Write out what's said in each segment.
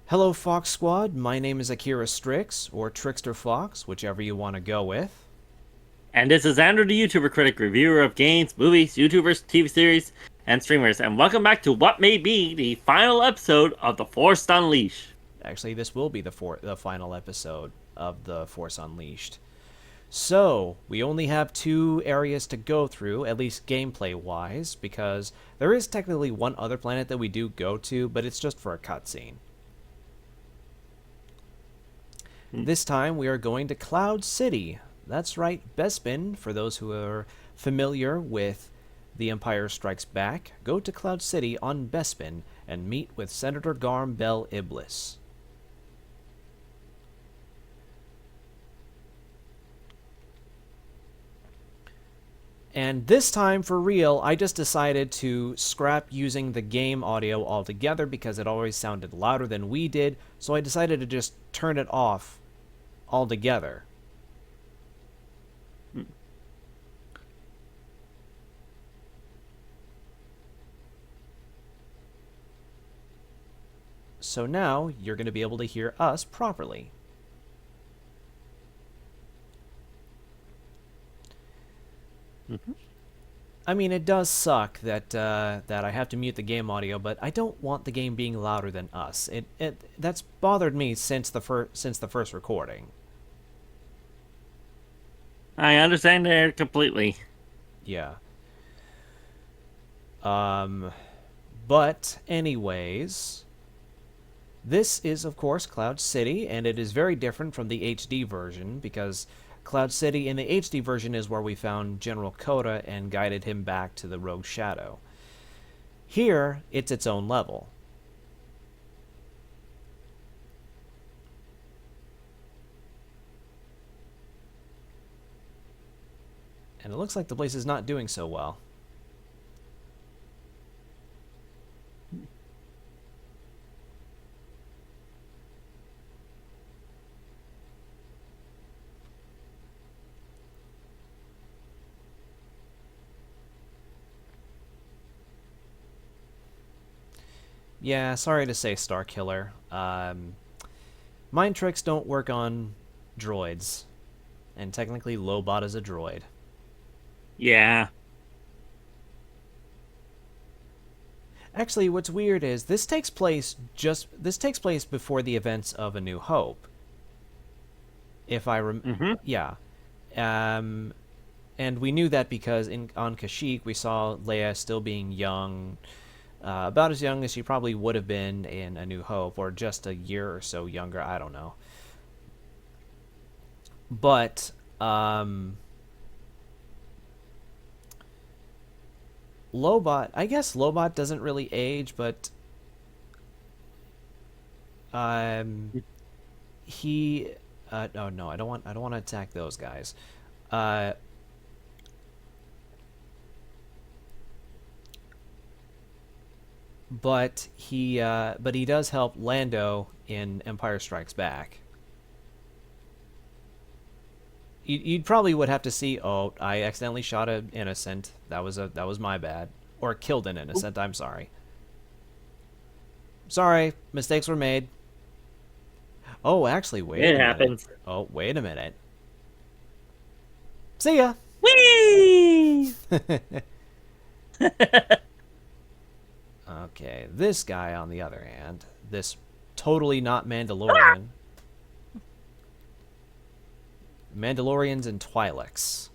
Hello, Fox Squad. My name is Akira Strix, or Trickster Fox, whichever you want to go with. And this is Andrew, the YouTuber critic, reviewer of games, movies, YouTubers, TV series, and streamers. And welcome back to what may be the final episode of The Force Unleashed. Actually, this will be the final episode of The Force Unleashed. So, we only have two areas to go through, at least gameplay-wise, because there is technically one other planet that we do go to, but it's just for a cutscene. This time, we are going to Cloud City. That's right, Bespin, for those who are familiar with The Empire Strikes Back. Go to Cloud City on Bespin and meet with Senator Garm Bel Iblis. And this time, for real, I just decided to scrap using the game audio altogether because it always sounded louder than we did, so I decided to just turn it off altogether. So now you're going to be able to hear us properly. I mean, it does suck that I have to mute the game audio, but I don't want the game being louder than us. That's bothered me since the first recording. I understand there completely. Yeah. But anyways, this is of course Cloud City, and it is very different from the HD version because Cloud City in the HD version is where we found General Kota and guided him back to the Rogue Shadow. Here, it's its own level. And it looks like the place is not doing so well. Yeah, sorry to say, Starkiller. Mind tricks don't work on droids. And technically, Lobot is a droid. Yeah. Actually, what's weird is this takes place before the events of A New Hope. If I yeah. Um and we knew that because on Kashyyyk we saw Leia still being young, about as young as she probably would have been in A New Hope, or just a year or so younger, I don't know. But Lobot, I guess Lobot doesn't really age, but he oh no, I don't want to attack those guys. Uh but he does help Lando in Empire Strikes Back. You probably would have to see. Oh, I accidentally shot an innocent. That was my bad. Or killed an innocent. I'm sorry. Sorry, mistakes were made. Oh, actually, wait It a minute. happens. Oh, wait a minute. See ya. Whee! Okay, this guy on the other hand, this totally not Mandalorian. Mandalorians and Twi'leks.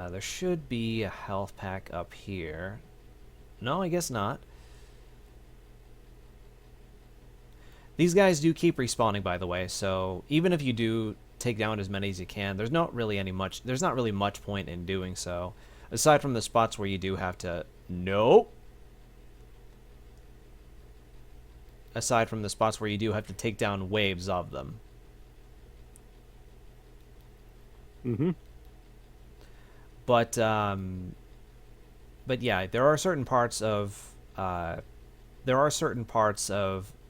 There should be a health pack up here. No, I guess not. These guys do keep respawning, by the way, so even if you do take down as many as you can, there's not really much point in doing so. Aside from the spots where you do have to... Nope! Aside from the spots where you do have to take down waves of them. But yeah, there are certain parts of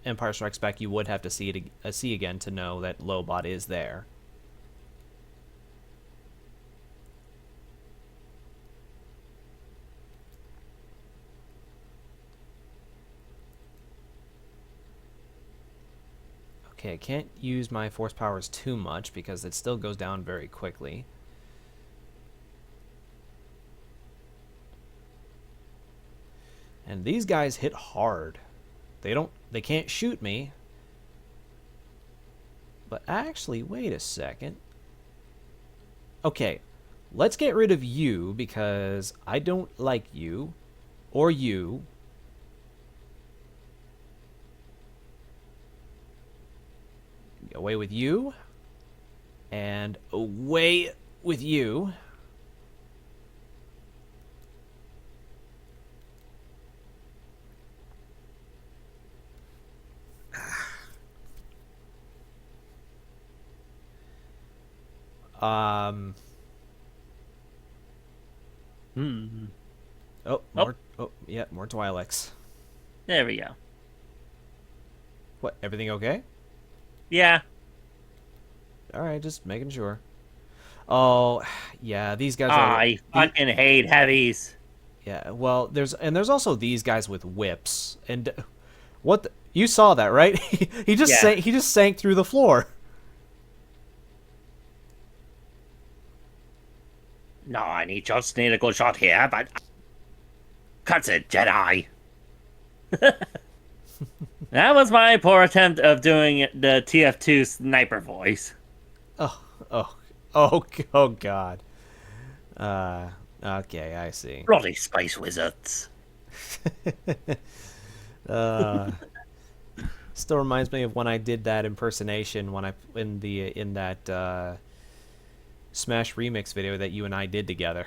Empire Strikes Back you would have to see again to know that Lobot is there. Okay, I can't use my force powers too much because it still goes down very quickly. And these guys hit hard. They can't shoot me. But actually, wait a second. Okay, let's get rid of you because I don't like you. Or you. Away with you. And away with you. Oh, more. Oh, yeah, more Twi'leks. There we go. What? Everything okay? Yeah. All right, just making sure. Oh, yeah, these guys are. I fucking hate heavies. Yeah, well, there's also these guys with whips, and what you saw that, right? he just sank through the floor. No, I just need a good shot here, but cuts it, Jedi. That was my poor attempt of doing the TF2 sniper voice. Oh, God. Okay, I see. Bloody space wizards. Still reminds me of when I did that impersonation in that Smash remix video that you and I did together.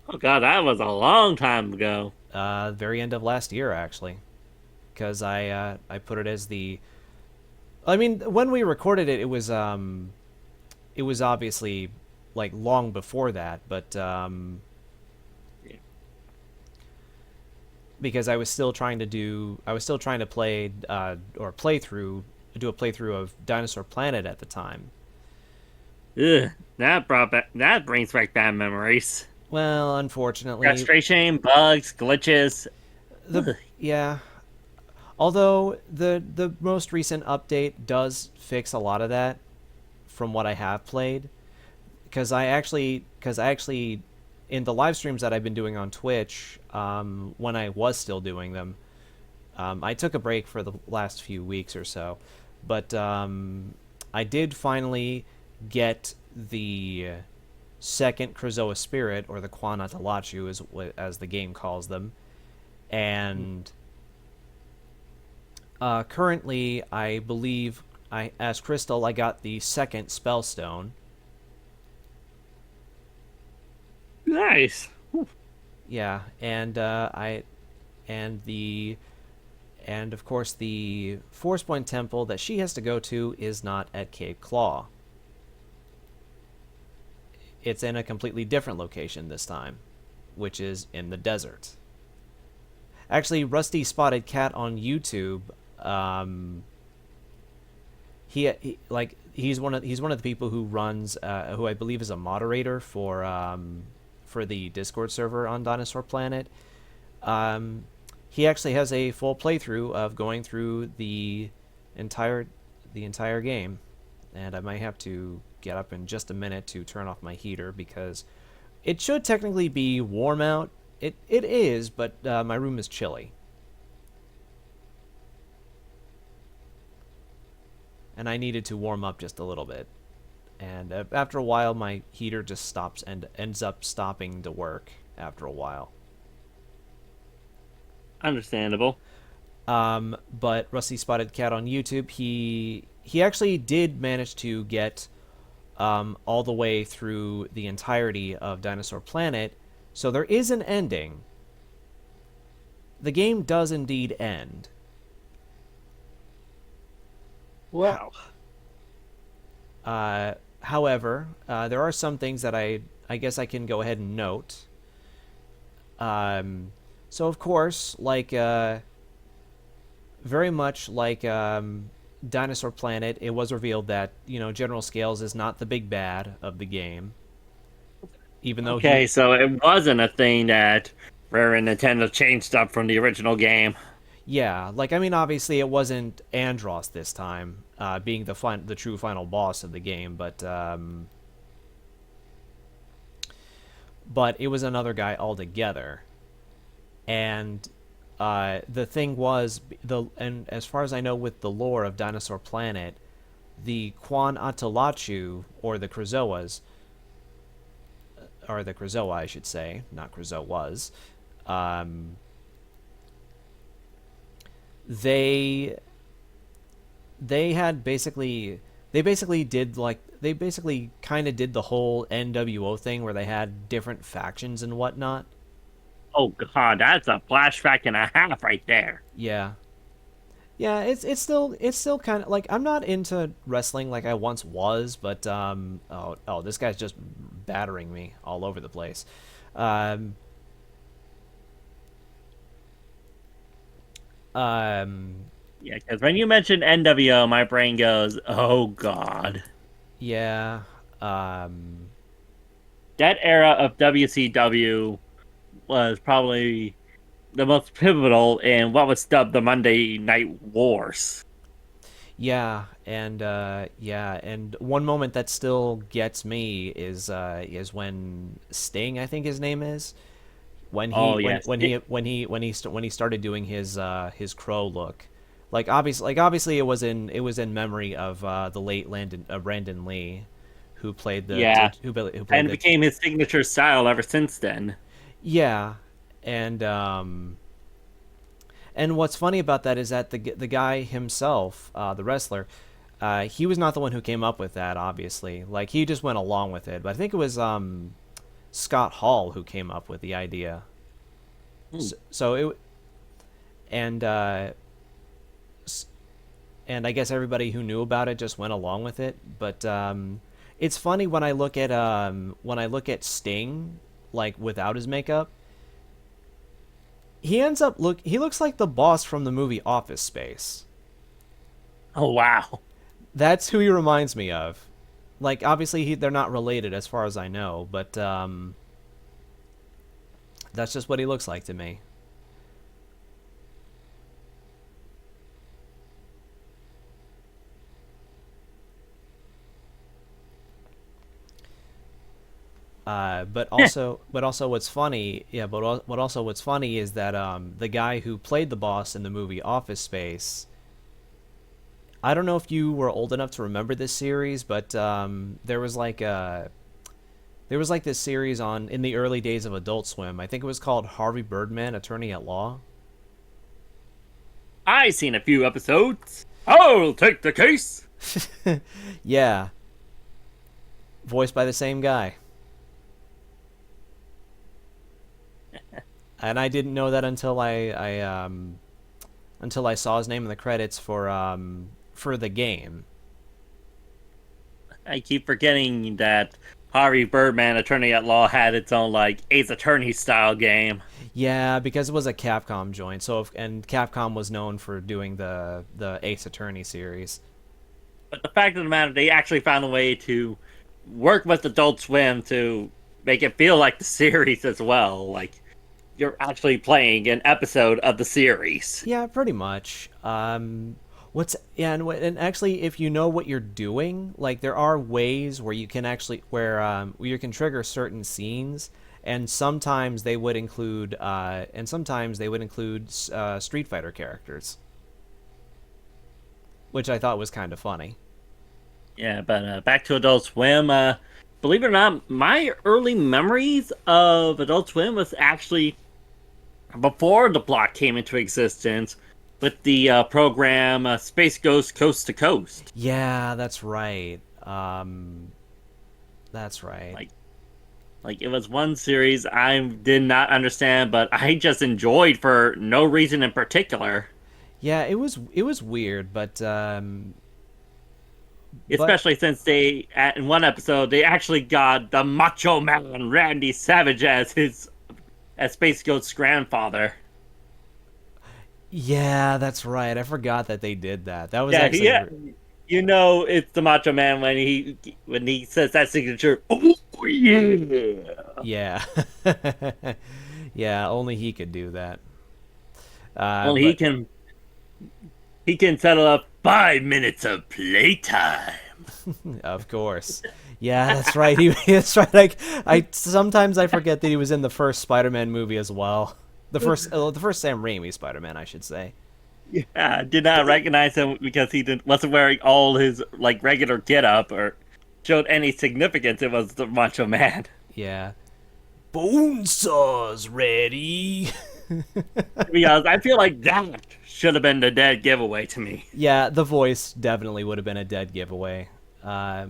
Oh God, that was a long time ago. Very end of last year, actually, because I put it as the. I mean, when we recorded it, it was obviously like long before that, but because I was still trying to do a playthrough of Dinosaur Planet at the time. Ugh, that brings back bad memories. Well, unfortunately, Frustration, bugs, glitches. Yeah. Although the most recent update does fix a lot of that, from what I have played, because I actually in the live streams that I've been doing on Twitch, when I was still doing them, I took a break for the last few weeks or so, but I did finally get the second Krazoa spirit, or the Kwanatalachu, as the game calls them, and currently I believe as Crystal I got the second Spellstone. Nice. Yeah, and of course the Force Point Temple that she has to go to is not at Cave Claw. It's in a completely different location this time, which is in the desert. Actually, Rusty Spotted Cat on YouTube, he's one of the people who runs, who I believe is a moderator for the Discord server on Dinosaur Planet. He actually has a full playthrough of going through the entire game, and I might have to get up in just a minute to turn off my heater because it should technically be warm out. It is, but my room is chilly. And I needed to warm up just a little bit. And after a while, my heater just stops and ends up stopping to work after a while. Understandable. But Rusty Spotted Cat on YouTube, he actually did manage to get all the way through the entirety of Dinosaur Planet, so there is an ending. The game does indeed end. Wow. However, there are some things that I guess I can go ahead and note. So of course, like very much like Dinosaur Planet, it was revealed that General Scales is not the big bad of the game. Even though so it wasn't a thing that Rare and Nintendo changed up from the original game. Yeah, like I mean, obviously it wasn't Andros this time. being the true final boss of the game, but it was another guy altogether. And the thing was, and as far as I know with the lore of Dinosaur Planet, the Quan Atalachu, or the Krazoas, or the Krazoa, I should say, not Krazoas, they had basically they basically kind of did the whole NWO thing where they had different factions and whatnot. Oh god, that's a flashback and a half right there. Yeah. Yeah, it's still kind of like, I'm not into wrestling like I once was, but this guy's just battering me all over the place. Um, Yeah, because when you mention NWO, my brain goes, "Oh god." yeah. That era of WCW was probably the most pivotal in what was dubbed the Monday Night Wars. And one moment that still gets me is when Sting, I think his name is, when Oh he yes, when he started doing his crow look. Like obviously it was in memory of the late Brandon Lee, who played the yeah, who played and it the became his signature style ever since then. yeah. And what's funny about that is that the guy himself, the wrestler, he was not the one who came up with that. Obviously, like, he just went along with it. But I think it was Scott Hall who came up with the idea. So it and and I guess everybody who knew about it just went along with it. But it's funny when I look at Sting, like, without his makeup. He looks like the boss from the movie Office Space. Oh wow. That's who he reminds me of. Like, obviously they're not related as far as I know, but that's just what he looks like to me. But also, what's funny, what's funny is that the guy who played the boss in the movie Office Space. I don't know if you were old enough to remember this series, but there was like this series on in the early days of Adult Swim. I think it was called Harvey Birdman, Attorney at Law. I seen a few episodes. I'll take the case. Yeah, voiced by the same guy. And I didn't know that until I saw his name in the credits for the game. I keep forgetting that Harvey Birdman, Attorney at Law, had its own like Ace Attorney style game. Yeah, because it was a Capcom joint. And Capcom was known for doing the Ace Attorney series. But the fact of the matter, they actually found a way to work with Adult Swim to make it feel like the series as well. Like, you're actually playing an episode of the series. Yeah, pretty much. And actually, if you know what you're doing, like, there are ways where you can actually where you can trigger certain scenes, and sometimes they would include Street Fighter characters, which I thought was kind of funny. Yeah, but back to Adult Swim. Believe it or not, my early memories of Adult Swim was actually before the block came into existence with the program Space Ghost Coast to Coast. Yeah, that's right. That's right. Like it was one series I did not understand, but I just enjoyed for no reason in particular. Yeah, it was weird, but especially since in one episode they actually got the Macho Man Randy Savage as Space Ghost's grandfather. Yeah, that's right. I forgot that they did that. That was actually You know, it's the Macho Man when he says that signature. Oh yeah. Yeah. Yeah, only he could do that. Only he can settle up 5 minutes of playtime. Of course. Yeah, that's right. That's right. Like, I sometimes I forget that he was in the first Spider-Man movie as well. The first Sam Raimi Spider-Man, I should say. Yeah, I did not recognize him because he wasn't wearing all his like regular getup or showed any significance. It was the Macho Man. Yeah. Bone saws ready. Because I feel like that should have been the dead giveaway to me. Yeah, the voice definitely would have been a dead giveaway. But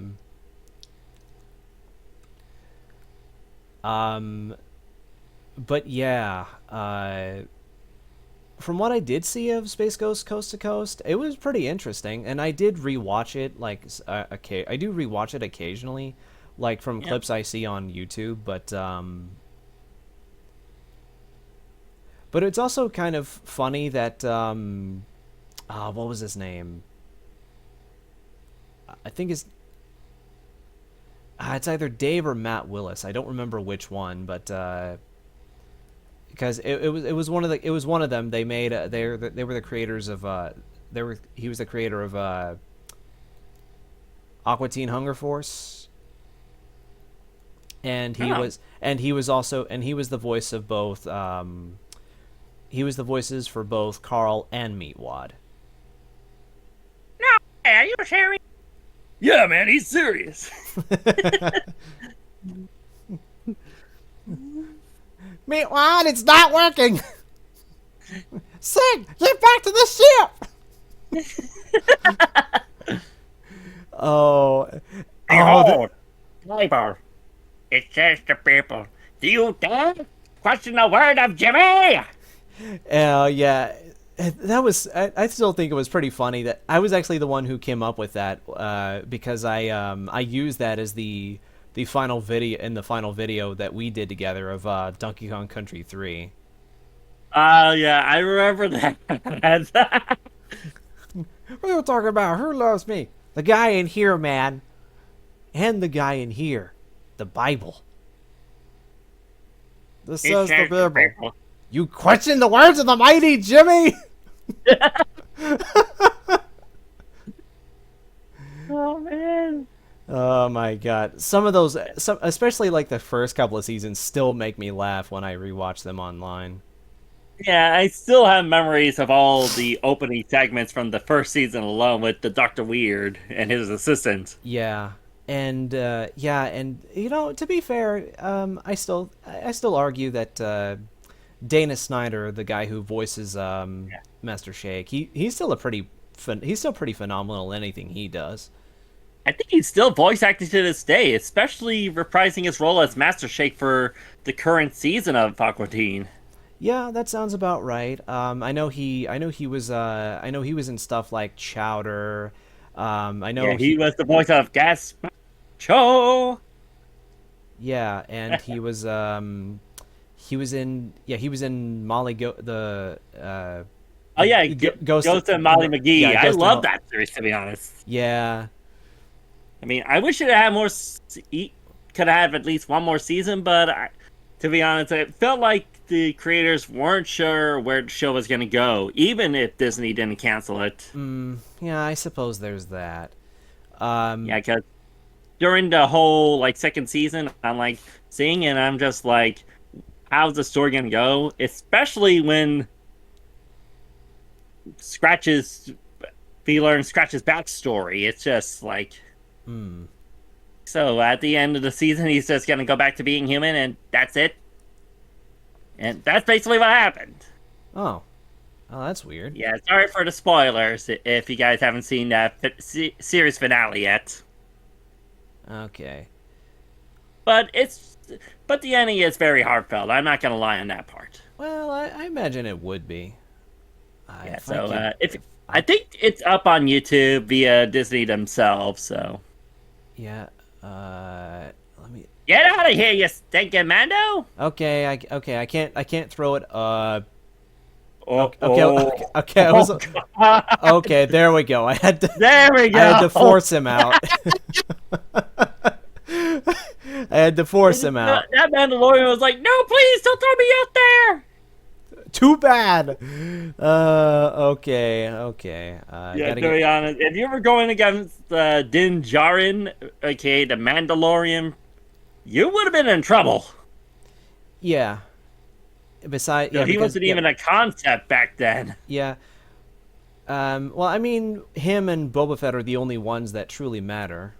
yeah, from what I did see of Space Ghost Coast to Coast, it was pretty interesting, and I did rewatch it. Like, I do rewatch it occasionally, like from clips I see on YouTube. But it's also kind of funny that what was his name? I think it's either Dave or Matt Willis. I don't remember which one, but because it was one of them. They made they were the creators of he was the creator of Aqua Teen Hunger Force, and he was the voice of both. He was the voices for both Carl and Meatwad. No, are you serious? Yeah, man, he's serious. Meatwad, it's not working. Sig, get back to the ship. Behold, neighbor, it says to people, do you dare question the word of Jimmy? Yeah, that was. I still think it was pretty funny that I was actually the one who came up with that because I used that as the final video that we did together of Donkey Kong Country 3. Yeah, I remember that. What are you talking about? Who loves me? The guy in here, man, and the guy in here, the Bible. This says the Bible. You question the words of the mighty Jimmy? Oh, man. Oh, my God. Some of those, especially like the first couple of seasons, still make me laugh when I rewatch them online. Yeah, I still have memories of all the opening segments from the first season alone with the Dr. Weird and his assistant. Yeah. And, and, you know, to be fair, I still argue that Dana Snyder, the guy who voices Master Shake, he's still pretty phenomenal in anything he does. I think he's still voice acting to this day, especially reprising his role as Master Shake for the current season of Aqua Teen. Yeah, that sounds about right. I know he was in stuff like Chowder. I know he was the voice of Gaspacho. Yeah, and he was in Molly Ghost and Molly McGee. Yeah, I love that series, to be honest. Yeah. I mean, I wish it had more. Could have at least one more season, but to be honest, it felt like the creators weren't sure where the show was going to go, even if Disney didn't cancel it. Yeah, I suppose there's that. Yeah, because during the whole second season, I'm seeing it, and I'm just like, how's the story going to go? Especially when we learn Scratch's backstory. It's just like. So at the end of the season, he's just going to go back to being human, and that's it. And that's basically what happened. Oh, that's weird. Yeah, sorry for the spoilers if you guys haven't seen that series finale yet. Okay. But the ending is very heartfelt. I'm not going to lie on that part. Well, I imagine it would be. I think it's up on YouTube via Disney themselves, so. Yeah, let me get out of here, you stinking Mando. Okay, I can't throw it. Okay, there we go. I had to force him out. I had to force him out. That Mandalorian was like, "No, please don't throw me out there." Too bad. Okay. Yeah, Gotta to be get. honest, if you were going against Din Djarin, aka the Mandalorian, you would have been in trouble. Yeah. Besides, So yeah, he because wasn't even a concept back then. yeah. Well, I mean, him and Boba Fett are the only ones that truly matter,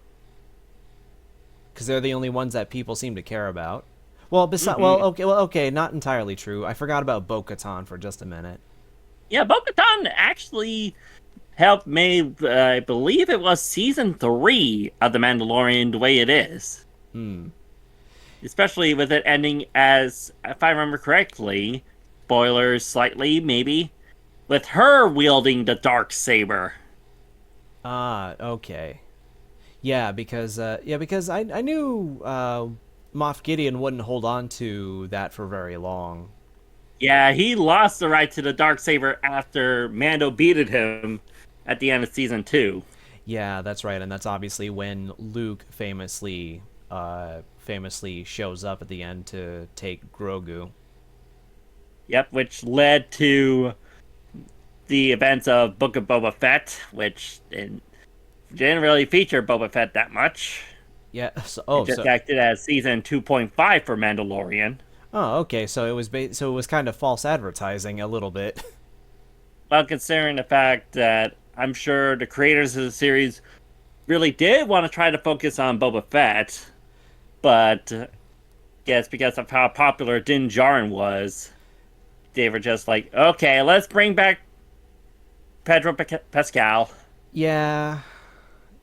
because they're the only ones that people seem to care about. Hmm. Well, okay, not entirely true. I forgot about Bo-Katan for just a minute. Yeah, Bo-Katan actually helped make, I believe it was season 3 of The Mandalorian the way it is. Hmm. Especially with it ending as, if I remember correctly, spoilers slightly, maybe, with her wielding the dark saber. Ah, okay. Because I knew Moff Gideon wouldn't hold on to that for very long. Yeah, he lost the right to the dark saber after Mando beated him at the end of season 2. Yeah, that's right, and that's obviously when Luke famously shows up at the end to take Grogu. Yep, which led to the events of Book of Boba Fett, which didn't really feature Boba Fett that much. Yeah. So, It just acted as season 2.5 for Mandalorian. okay. So it was kind of false advertising a little bit. Well, considering the fact that I'm sure the creators of the series really did want to try to focus on Boba Fett, but guess because of how popular Din Djarin was, they were just like, okay, let's bring back Pedro Pascal. Yeah,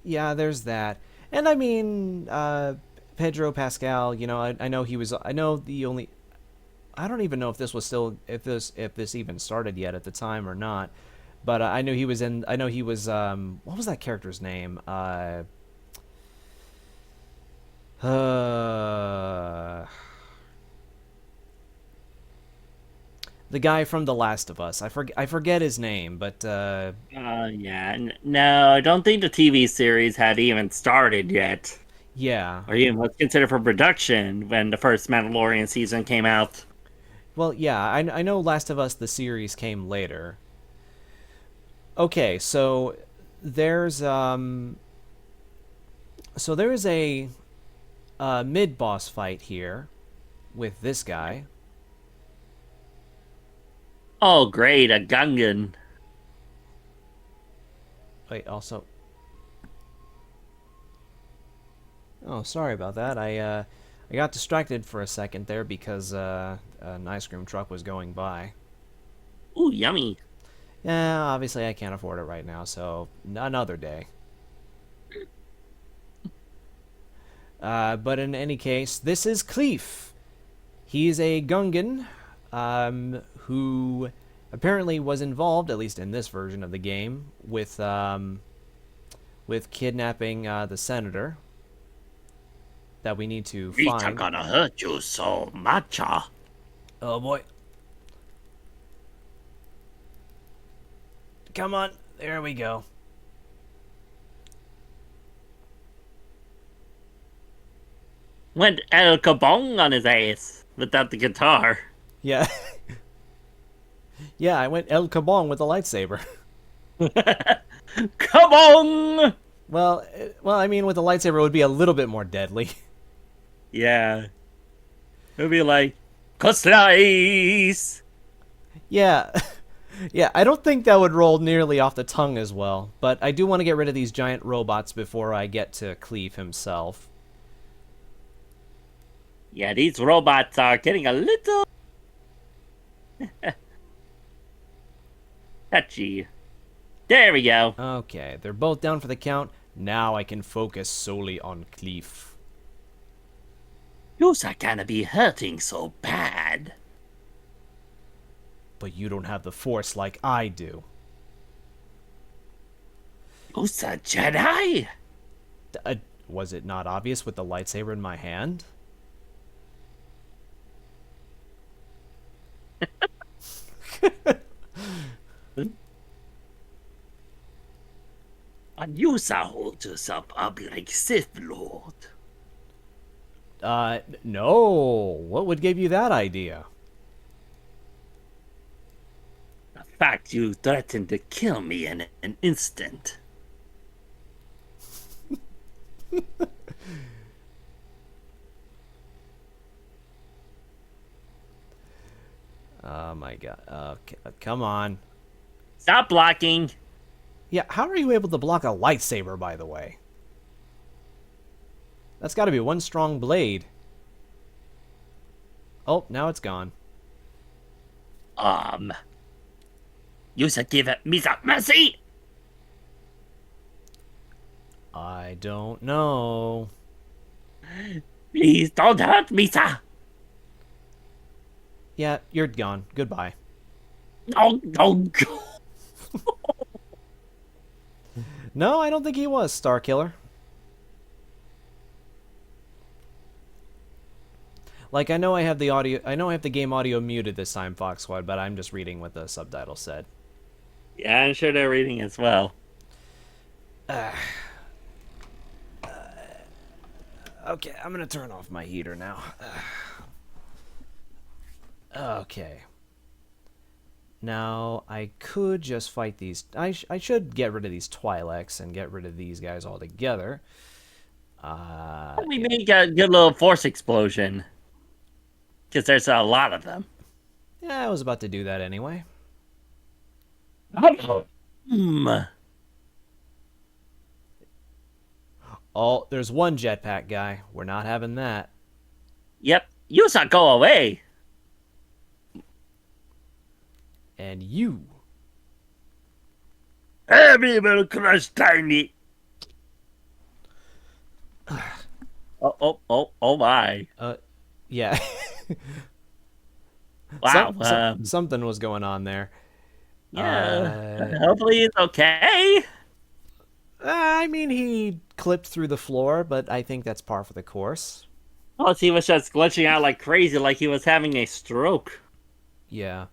yeah. There's that, and I mean, Pedro Pascal. I know he was. I know the only. I don't even know if this was still if this even started yet at the time or not. But I knew he was in. I know he was. What was that character's name? Uh, the guy from The Last of Us. I forget his name, but Yeah, no, I don't think the TV series had even started yet, yeah. or even was considered for production when the first Mandalorian season came out. Well, yeah. I know Last of Us the series came later. Okay, there's um there is a mid boss fight here with this guy. Oh, great, a Gungan. Wait, also. Oh, sorry about that. I got distracted for a second there because an ice cream truck was going by. Ooh, yummy. Yeah, obviously I can't afford it right now, so another day. But in any case, this is Cleef. He's a Gungan who apparently was involved, at least in this version of the game, with kidnapping the senator that we need to It's find. gonna hurt you so much. Oh boy. Come on. There we go. Went El Kabong on his ass without the guitar. Yeah. Yeah, I went El Kabong with the lightsaber. Kabong! I mean, with the lightsaber, it would be a little bit more deadly. Yeah. It'll be like, slice! Yeah. Yeah, I don't think that would roll nearly off the tongue as well, but I do want to get rid of these giant robots before I get to Cleef himself. Yeah, these robots are getting a little touchy. There we go. Okay, they're both down for the count. Now I can focus solely on Cleef. You're gonna be hurting so bad. But you don't have the Force like I do. You're a Jedi? Was it not obvious with the lightsaber in my hand? And you hold yourself up like Sith Lord. No. What would give you that idea? fact, you threatened to kill me in an instant. Oh my god. Okay, come on. Stop blocking. Yeah, how are you able to block a lightsaber, by the way? That's got to be one strong blade. Oh, now it's gone. You should give me some mercy. I don't know. Please don't hurt me, sir. Yeah, you're gone. Goodbye. No. No, I don't think he was Starkiller. Like, I know I have the audio. I know I have the game audio muted this time, Fox Squad, but I'm just reading what the subtitle said. Yeah, I'm sure they're reading as well. Okay, I'm gonna turn off my heater now. Okay. Now, I could just fight these... I should get rid of these Twi'leks and get rid of these guys altogether. We may get a good little force explosion. Because there's a lot of them. Yeah, I was about to do that anyway. Oh, there's one jetpack guy. We're not having that. Yep, you should go away. And you. Heavy will crush tiny. Oh my. Yeah. Wow. Something was going on there. Yeah. Hopefully it's okay. I mean, he clipped through the floor, but I think that's par for the course. Plus, he was just glitching out like crazy, like he was having a stroke. Yeah.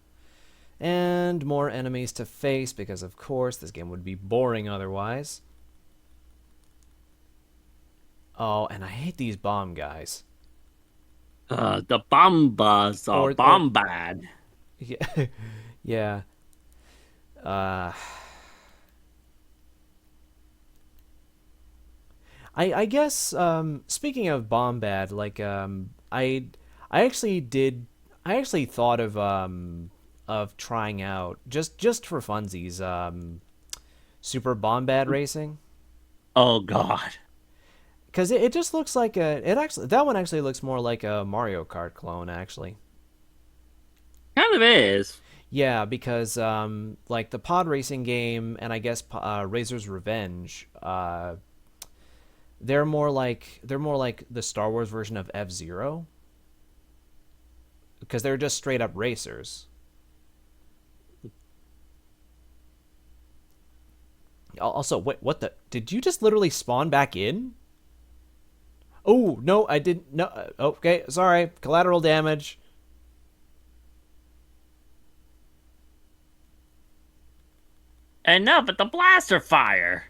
And more enemies to face, because of course this game would be boring otherwise. Oh, and I hate these bomb guys. The bombas are bomb bad. Yeah. Yeah. I guess speaking of bomb bad, like I actually thought of trying out just for funsies Super Bombad Racing. Oh god. Cuz it just looks like that one actually looks more like a Mario Kart clone actually. Kind of is. Yeah, because like the pod racing game and I guess Razor's Revenge they're more like the Star Wars version of F-Zero. Because they're just straight up racers. Also, wait, what the? Did you just literally spawn back in? Oh, no, I didn't. No, okay, sorry. Collateral damage. And now, but the blaster fire.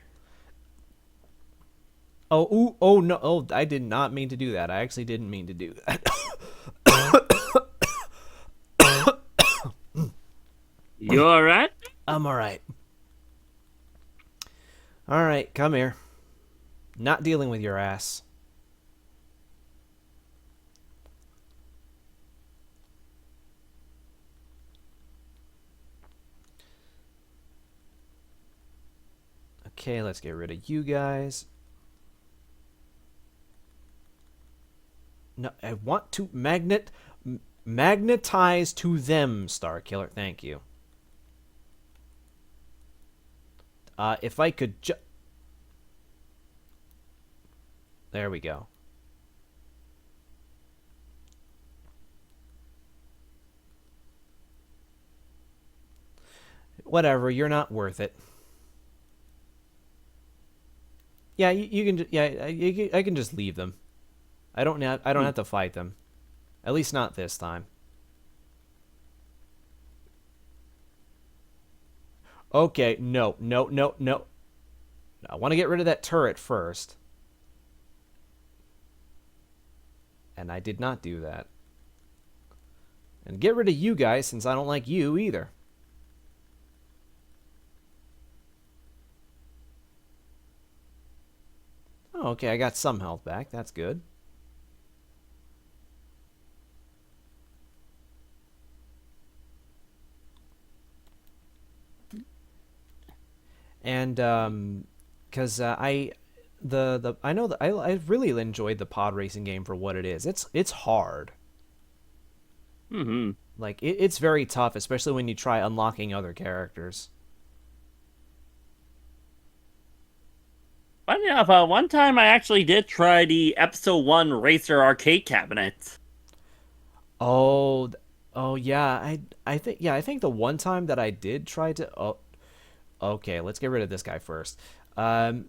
Oh, ooh, oh, no. Oh, I did not mean to do that. I actually didn't mean to do that. You alright? I'm alright. Alright, come here. Not dealing with your ass. Okay, let's get rid of you guys. No, I want to magnetize to them, Starkiller. Thank you. If I could there we go. Whatever, you're not worth it. Yeah, you can. Yeah, I can just leave them. I don't have to fight them. At least not this time. Okay, no. I want to get rid of that turret first. And I did not do that. And get rid of you guys since I don't like you either. Oh, okay, I got some health back. That's good. And because I know that I really enjoyed the pod racing game for what it is. It's hard. Mm-hmm. Like it's very tough, especially when you try unlocking other characters. Funny enough, one time I actually did try the Episode 1 Racer arcade cabinet. Oh, oh yeah. I think the one time that I did try to. Oh, okay. Let's get rid of this guy first. Um,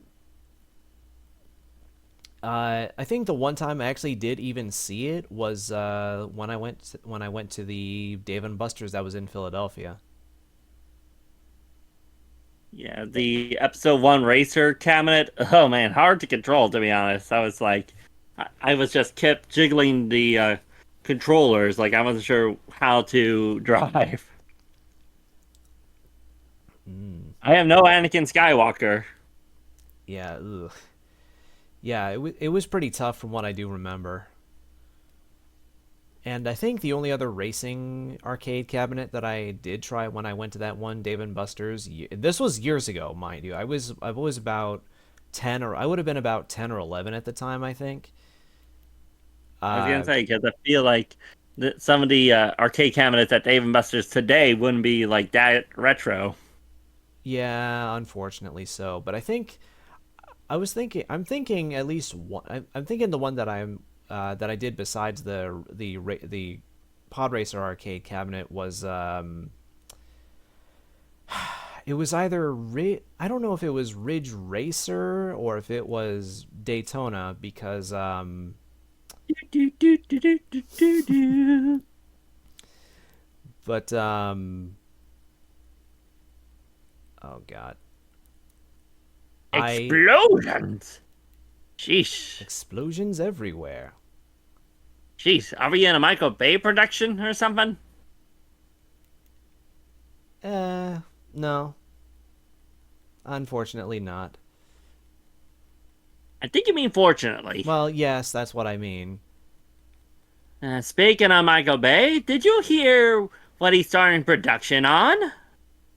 I think the one time I actually did even see it was when I went to the Dave and Buster's that was in Philadelphia. Yeah, the Episode 1 Racer cabinet. Oh man, hard to control, to be honest. I was like, I was just kept jiggling the controllers, like I wasn't sure how to drive. I am no Anakin Skywalker. Yeah, ugh. Yeah, it was pretty tough from what I do remember. And I think the only other racing arcade cabinet that I did try when I went to that one Dave and Buster's, this was years ago, mind you. I was about 10 or I would have been about 10 or 11 at the time, I think. I was gonna Uh say because I feel like some of the arcade cabinets at Dave and Buster's today wouldn't be like that retro. yeah, unfortunately so, but I think I'm thinking at least one I'm thinking the one that I did besides the Pod Racer arcade cabinet was it was either I don't know if it was Ridge Racer or if it was Daytona because but oh god. I Explosions! Sheesh. Explosions everywhere. Jeez, are we in a Michael Bay production or something? No. Unfortunately not. I think you mean fortunately. Well, yes, that's what I mean. Speaking of Michael Bay, did you hear what he's starting production on?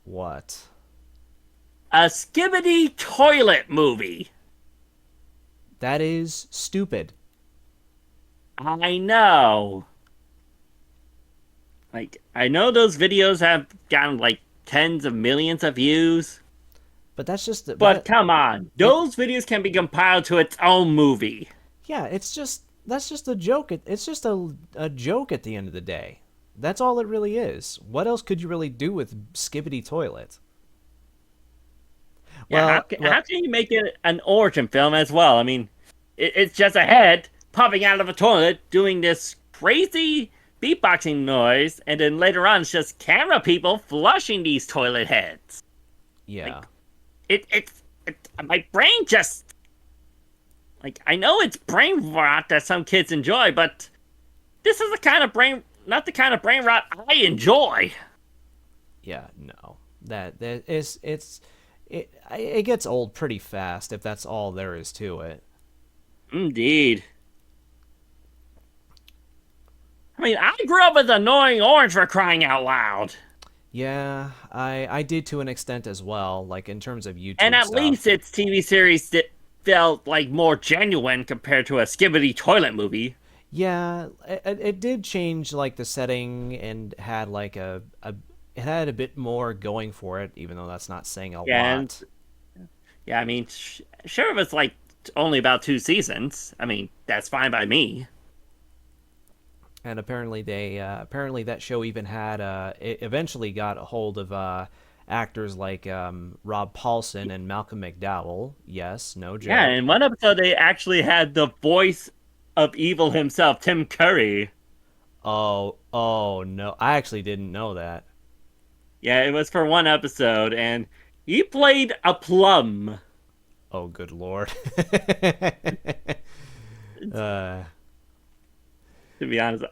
What? A Skibbity toilet movie. That is stupid. I know. Like, I know those videos have gotten like tens of millions of views. But that's just But come on, those videos can be compiled to its own movie. yeah, that's just a joke. It's just a joke at the end of the day. That's all it really is. What else could you really do with Skibbity Toilet? Yeah, how can you make it an origin film as well? I mean, it's just a head popping out of a toilet doing this crazy beatboxing noise, and then later on it's just camera people flushing these toilet heads. yeah. Like, my brain just... Like, I know it's brain rot that some kids enjoy, but this is not the kind of brain rot I enjoy. Yeah, no. That is it gets old pretty fast if that's all there is to it. Indeed. I mean, I grew up with Annoying Orange for crying out loud. Yeah, I did to an extent as well, like in terms of YouTube And at stuff. least its TV series that felt like more genuine compared to a Skibbity toilet movie. Yeah, it did change like the setting and had like it had a bit more going for it, even though that's not saying a lot. Yeah, I mean, sure, if it's like only about 2 seasons, I mean, that's fine by me. And apparently apparently that show even had it eventually got a hold of actors like Rob Paulson and Malcolm McDowell. Yes, no joke. Yeah, in one episode, they actually had the voice of evil himself, Tim Curry. Oh no, I actually didn't know that. Yeah, it was for one episode, and he played a plum. Oh, good lord. uh, To be honest,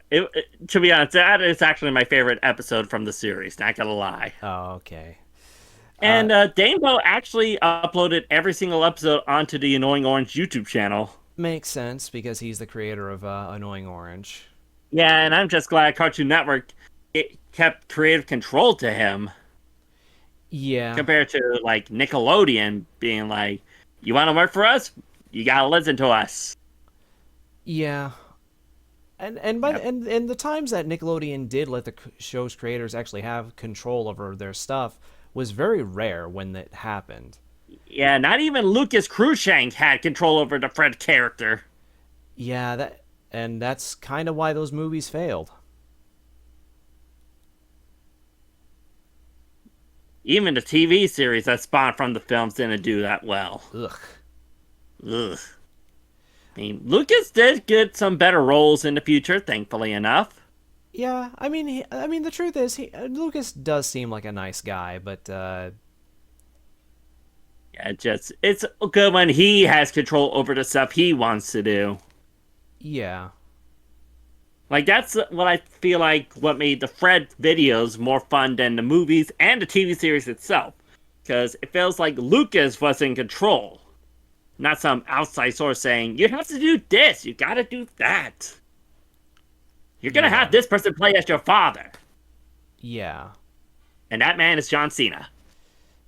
that is actually my favorite episode from the series. Not gonna lie. oh, okay. And Danebo actually uploaded every single episode onto the Annoying Orange YouTube channel. Makes sense because he's the creator of Annoying Orange. Yeah, and I'm just glad Cartoon Network it kept creative control to him. Yeah. Compared to like Nickelodeon being like, "You want to work for us? You gotta listen to us." Yeah. Yep. And the times that Nickelodeon did let the show's creators actually have control over their stuff was very rare when that happened. Yeah, not even Lucas Cruikshank had control over the Fred character. Yeah, that's kind of why those movies failed. Even the TV series that spawned from the films didn't do that well. Ugh. Ugh. I mean, Lucas did get some better roles in the future, thankfully enough. Yeah, I mean the truth is Lucas does seem like a nice guy, but Yeah, it's good when he has control over the stuff he wants to do. yeah. Like that's what I feel like what made the Fred videos more fun than the movies and the TV series itself. Because it feels like Lucas was in control. Not some outside source saying, you have to do this, you gotta do that. You're gonna Yeah. have this person play as your father. Yeah. And that man is John Cena.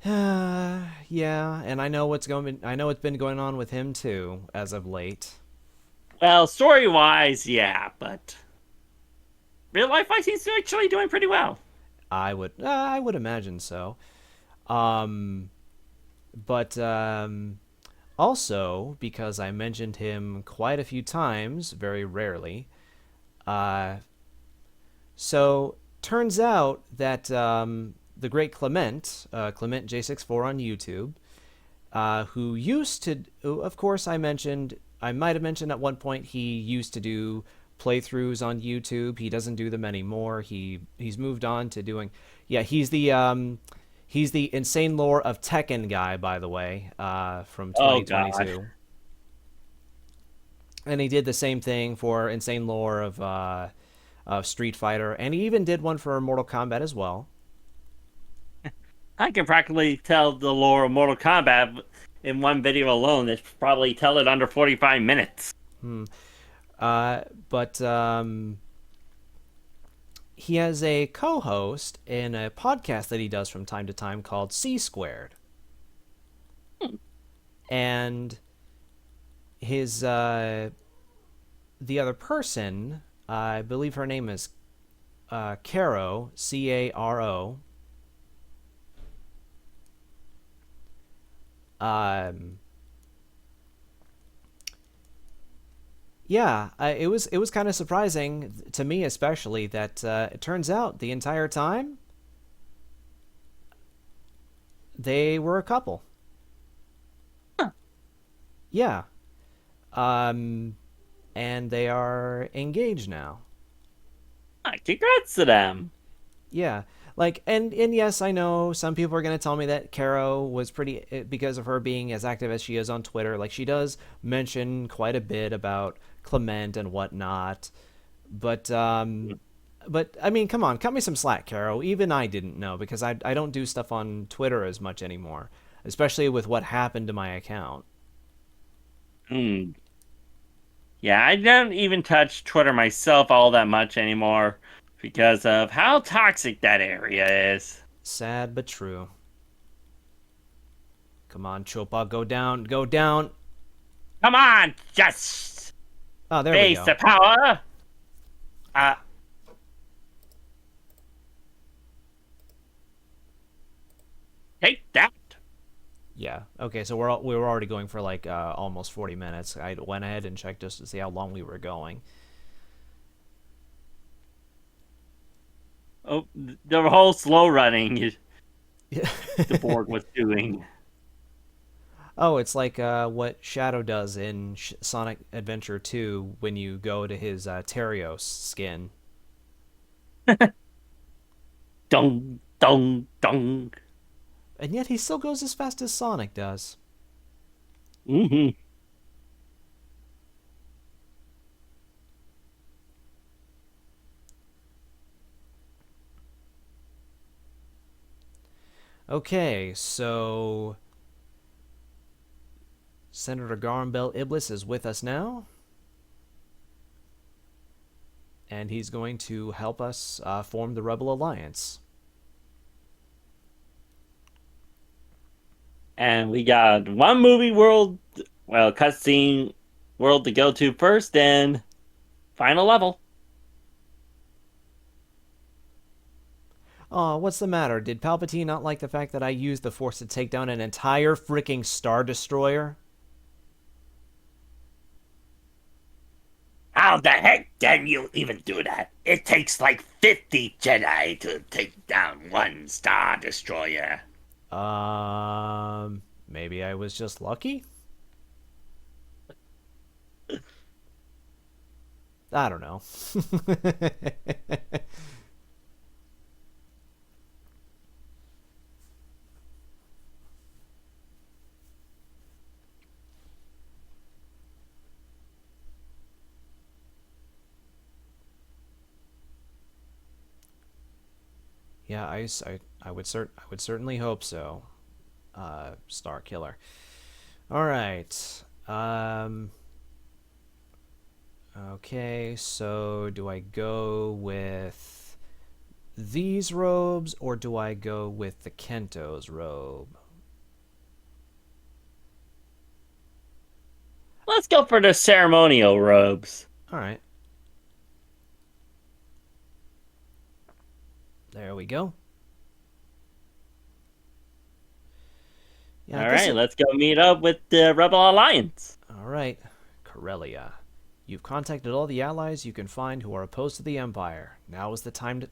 Yeah, and I know what's been going on with him too as of late. Well, story wise, yeah, but real life wise, he's actually doing pretty well. I would imagine so. Um but also because I mentioned him quite a few times, very rarely. Uh so turns out that the great Clement J64 on YouTube, who used to, of course, I might have mentioned at one point he used to do playthroughs on YouTube. He doesn't do them anymore. He's moved on to doing, yeah, he's the insane lore of Tekken guy, by the way, from Oh god. 2022. And he did the same thing for insane lore of Street Fighter, and he even did one for Mortal Kombat as well. I can practically tell the lore of Mortal Kombat in one video alone. They probably tell it under 45 minutes. But he has a co-host in a podcast that he does from time to time called C Squared, and his the other person, I believe her name is Caro, Caro. Um, yeah, it was kind of surprising to me, especially that it turns out the entire time they were a couple. Yeah, and they are engaged now. Congrats to them. Yeah, like and yes, I know some people are gonna tell me that Caro was pretty because of her being as active as she is on Twitter. Like she does mention quite a bit about Clement and whatnot, but I mean, come on, cut me some slack, Caro. Even I didn't know because I don't do stuff on Twitter as much anymore, especially with what happened to my account. Hmm. Yeah, I don't even touch Twitter myself all that much anymore because of how toxic that area is. Sad but true. Come on, Chopa, go down, go down. Come on, just Oh, there we face go. the power. Uh, take that. Yeah. Okay. So we were already going for like almost 40 minutes. I went ahead and checked just to see how long we were going. Oh, the whole slow running Yeah. the board was doing. Oh, it's like what Shadow does in Sonic Adventure 2 when you go to his Terios skin. Dong, dong, dong. And yet he still goes as fast as Sonic does. Mm-hmm. Okay, so Senator Garm Bel Iblis is with us now, and he's going to help us form the Rebel Alliance. And we got one movie world, well, cutscene world to go to first, and final level. Oh, what's the matter? Did Palpatine not like the fact that I used the Force to take down an entire freaking Star Destroyer? How the heck can you even do that? It takes like 50 Jedi to take down one Star Destroyer. Maybe I was just lucky? I don't know. Yeah, I would certainly hope so. Starkiller. All right. Okay, so do I go with these robes or do I go with the Kento's robe? Let's go for the ceremonial robes. All right. There we go. Yeah, All right, let's go meet up with the Rebel Alliance. All right. Corellia. You've contacted all the allies you can find who are opposed to the Empire. Now is the time to...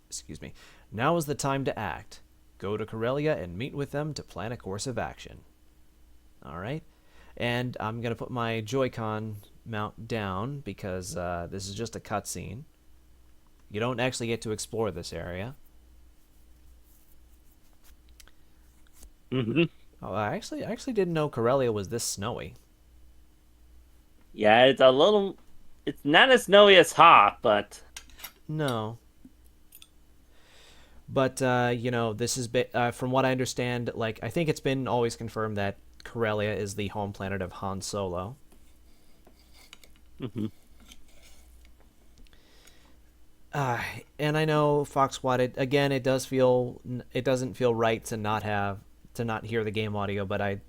Excuse me. Now is the time to act. Go to Corellia and meet with them to plan a course of action. All right. And I'm going to put my Joy-Con mount down because this is just a cutscene. You don't actually get to explore this area. Mm-hmm. Oh, I actually didn't know Corellia was this snowy. Yeah, it's not as snowy as Hoth, but... No. But, this is, from what I understand, I think it's been always confirmed that Corellia is the home planet of Han Solo. Mm-hmm. And I know Fox Squad, again, it doesn't feel right to not hear the game audio, but I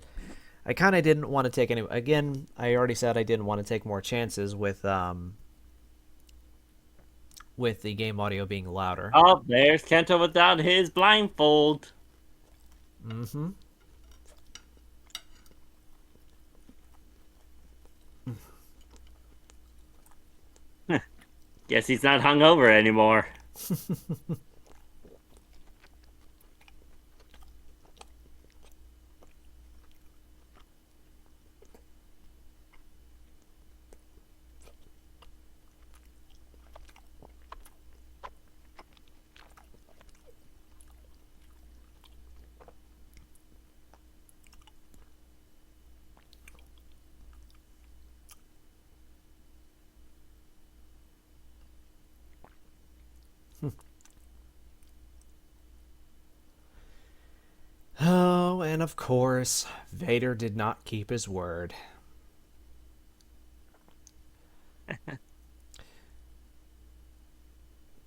kind of didn't want to take any. Again, I already said I didn't want to take more chances with the game audio being louder. Oh, there's Kento without his blindfold. Mm-hmm. Guess he's not hungover anymore. Oh, and of course, Vader did not keep his word.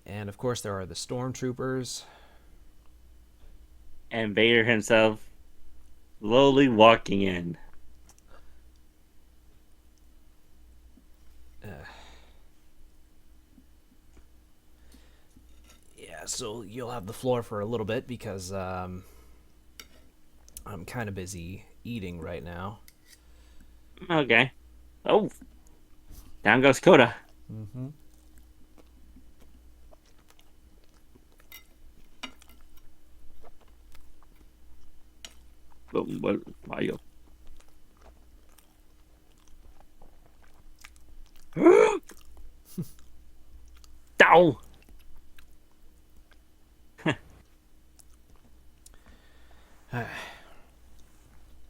And of course, there are the Stormtroopers. And Vader himself slowly walking in. Yeah, so you'll have the floor for a little bit because I'm kind of busy eating right now. Okay. Oh. Down goes Kota. Mm-hmm. What? Mario. Down.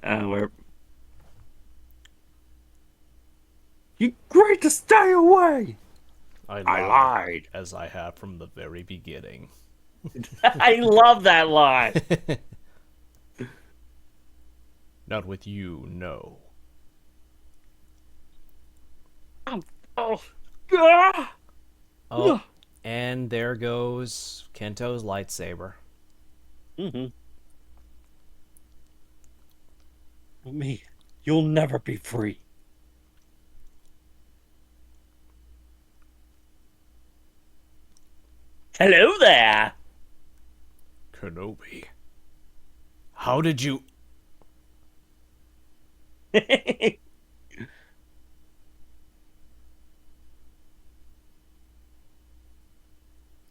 Where? You great to stay away. I lied. As I have from the very beginning. I love that line. Not with you, no. Oh. Ah! Oh, and there goes Kento's lightsaber. Mm-hmm. Me, you'll never be free. Hello there. Kenobi. How did you...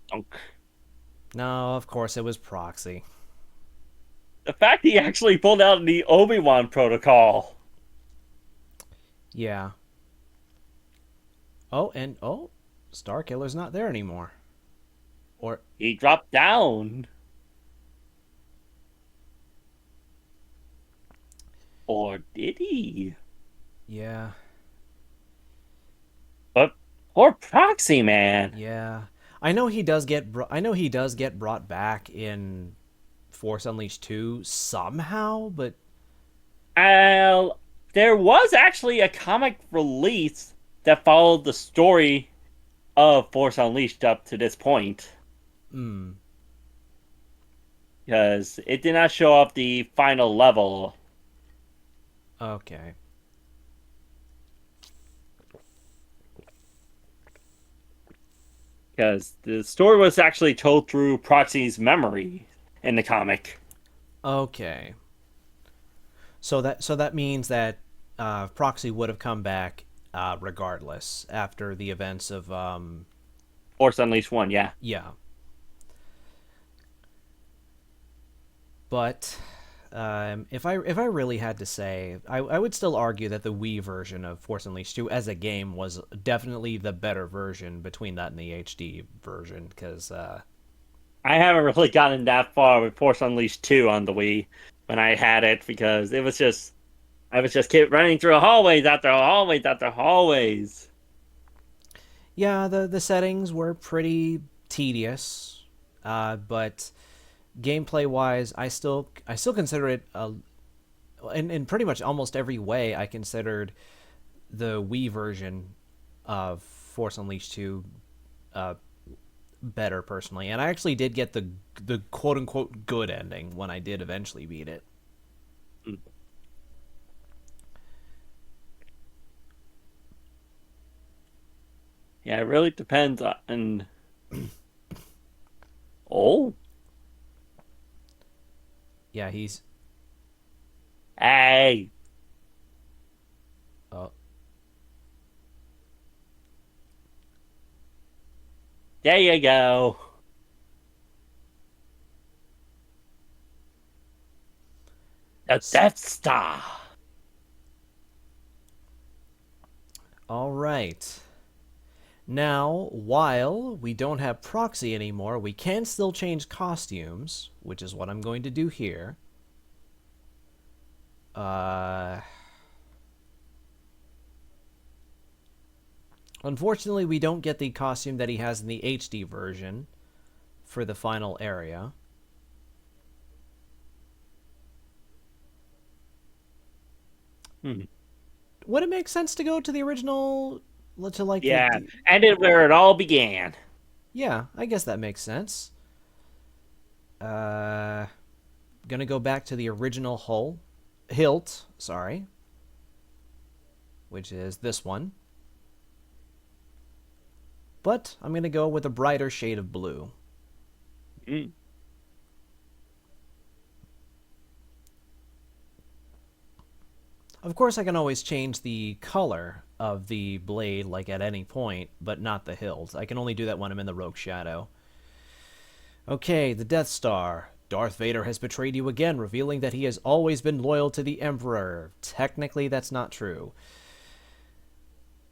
Dunk. No, of course it was Proxy. The fact he actually pulled out the Obi-Wan protocol. Yeah. Oh, and Starkiller's not there anymore. Or He dropped down. Or did he? yeah, But poor Proxy, man. yeah. I know he does get brought back in Force Unleashed 2 somehow, but There was actually a comic release that followed the story of Force Unleashed up to this point. Because it did not show off the final level. okay. Because the story was actually told through Proxy's memory in the comic. Okay. So that means that Proxy would have come back regardless after the events of Force Unleashed 1, yeah. yeah. But if I really had to say, I would still argue that the Wii version of Force Unleashed 2 as a game was definitely the better version between that and the HD version, because I haven't really gotten that far with Force Unleashed 2 on the Wii when I had it, because I was just kept running through hallways after hallways after hallways. yeah, the settings were pretty tedious, but gameplay wise, I still consider it in pretty much almost every way. I considered the Wii version of Force Unleashed 2 better personally, and I actually did get the quote unquote good ending when I did eventually beat it. Yeah, it really depends on. Oh, Yeah, he's hey, oh there you go. The Death Star. all right. Now, while we don't have Proxy anymore, we can still change costumes, which is what I'm going to do here. Unfortunately, we don't get the costume that he has in the HD version for the final area. Would it make sense to go to the original, to like Yeah, ended where it all began. Yeah, I guess that makes sense. Gonna go back to the original hilt, sorry, which is this one. But I'm gonna go with a brighter shade of blue. Of course, I can always change the color of the blade, like at any point, but not the hilt. I can only do that when I'm in the Rogue Shadow. Okay, the Death Star. Darth Vader has betrayed you again, revealing that he has always been loyal to the Emperor. Technically, that's not true.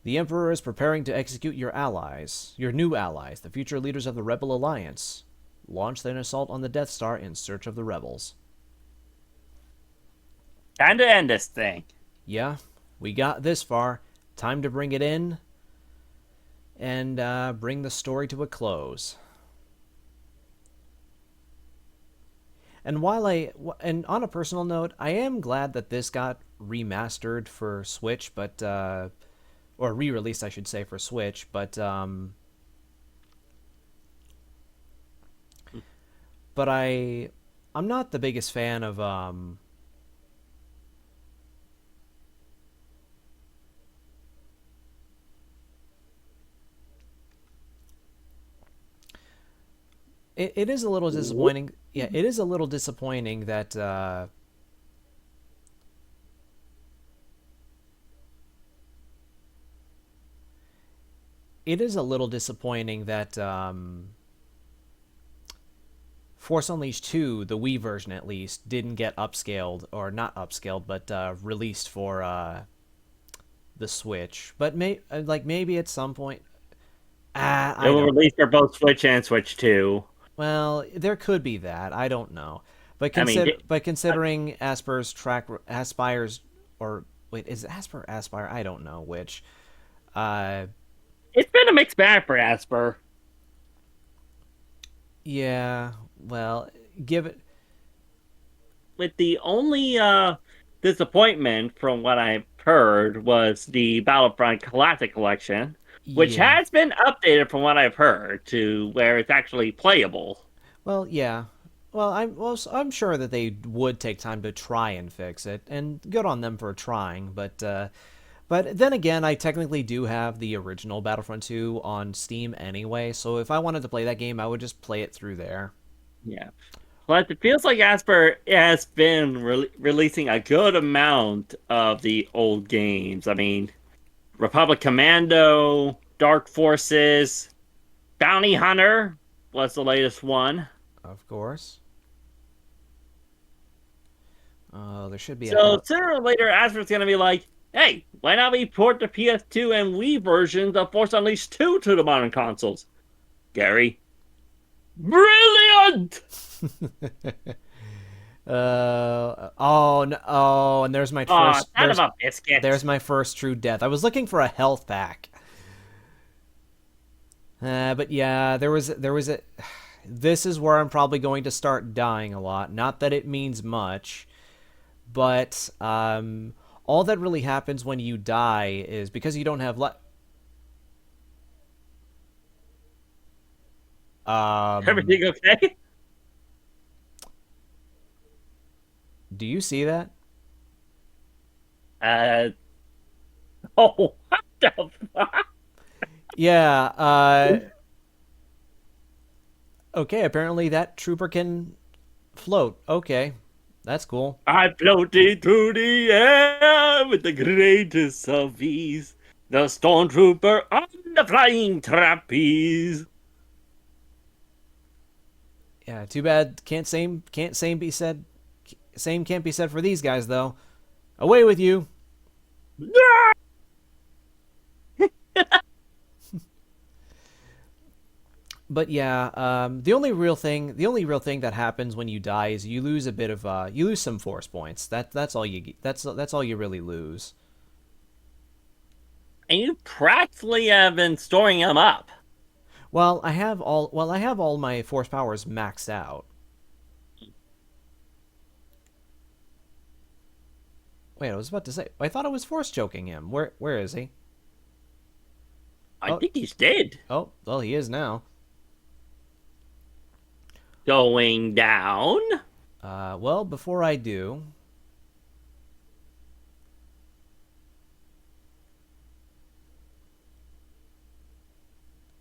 The Emperor is preparing to execute your new allies, the future leaders of the Rebel Alliance. Launch an assault on the Death Star in search of the rebels. Time to end this thing. Yeah, we got this far. Time to bring it in and bring the story to a close. And on a personal note, I am glad that this got remastered for Switch, but or re-released, I should say, for Switch. But I'm not the biggest fan of it is a little disappointing. Yeah, it is a little disappointing that it is a little disappointing that Force Unleashed 2, the Wii version at least, didn't get upscaled, or not upscaled, but released for the Switch. But maybe at some point, It will release for both Switch and Switch 2. well, there could be that. I don't know. But considering Asper's, or wait, is it Asper or Aspire? I don't know which. It's been a mixed bag for Asper. Yeah, well, give it. With the only disappointment from what I've heard was the Battlefront Classic Collection, which Yeah. has been updated from what I've heard to where it's actually playable. Well, yeah. I'm sure that they would take time to try and fix it, and good on them for trying. But then again, I technically do have the original Battlefront 2 on Steam anyway, so if I wanted to play that game, I would just play it through there. Yeah. But it feels like Asper has been releasing a good amount of the old games. I mean, Republic Commando, Dark Forces, Bounty Hunter was the latest one. Of course. Oh, there should be So sooner or later, Asper's going to be like, hey, why not we port the PS2 and Wii versions of Force Unleashed 2 to the modern consoles? Gary. Brilliant! Oh no, oh, and there's my first. Son of a biscuit. There's my first true death. I was looking for a health pack. But yeah, there was a. This is where I'm probably going to start dying a lot. Not that it means much, but all that really happens when you die is because you don't have Everything okay? Do you see that? Oh, what the fuck? Yeah, okay, apparently that trooper can float. Okay, that's cool. I floated through the air with the greatest of ease. The Stormtrooper on the flying trapeze. Yeah, too bad same be said. Same can't be said for these guys though. Away with you. But yeah, the only real thing that happens when you die is you lose a bit of you lose some force points. That's all all you really lose. And you practically have been storing them up. Well, I have all my force powers maxed out. Wait, I was about to say. I thought I was force choking him. Where is he? I think he's dead. Oh, well, he is now. Going down. Well, before I do,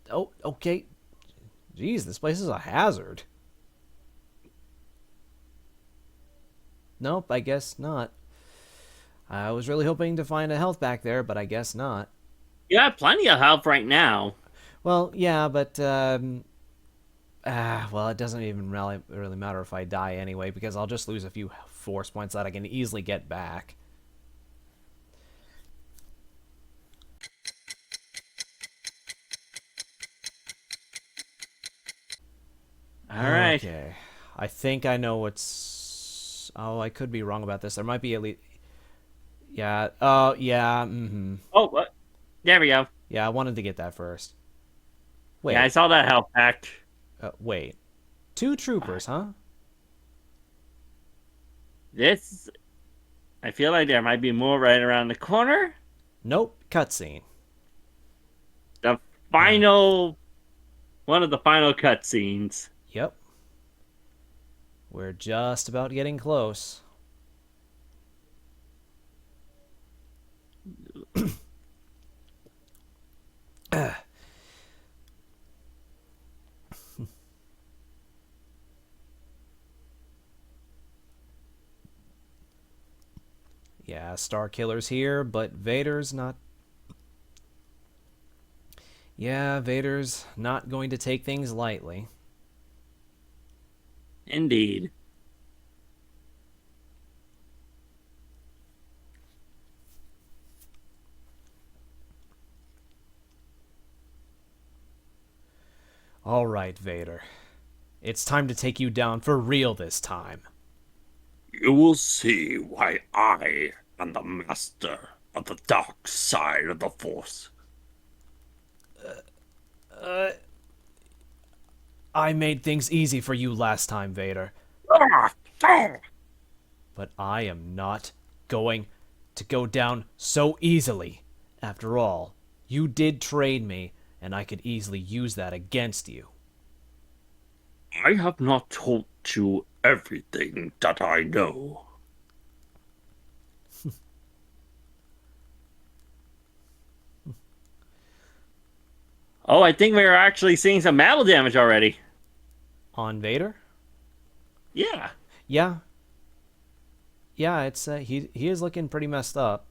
oh, okay. Jeez, this place is a hazard. Nope, I guess not. I was really hoping to find a health back there, but I guess not. You have plenty of health right now. Well, yeah, but well, it doesn't even really matter if I die anyway, because I'll just lose a few force points that I can easily get back. All right. Okay. I think I know what's... Oh, I could be wrong about this. There might be at least... Yeah. Oh, yeah. Mm-hmm. Oh, there we go. Yeah, I wanted to get that first. Wait. Yeah, I saw that health pack. Wait. 2 troopers, huh? This, I feel like there might be more right around the corner. Nope, cutscene. The final, one of the final cutscenes. Yep. We're just about getting close. Yeah, Starkiller's here, but Vader's not. Yeah, Vader's not going to take things lightly. Indeed. All right, Vader. It's time to take you down for real this time. You will see why I am the master of the dark side of the Force. I made things easy for you last time, Vader. Ah, ah. But I am not going to go down so easily. After all, you did trade me, and I could easily use that against you. I have not told you everything that I know. Oh, I think we are actually seeing some battle damage already. On Vader? Yeah. Yeah. Yeah, it's he is looking pretty messed up.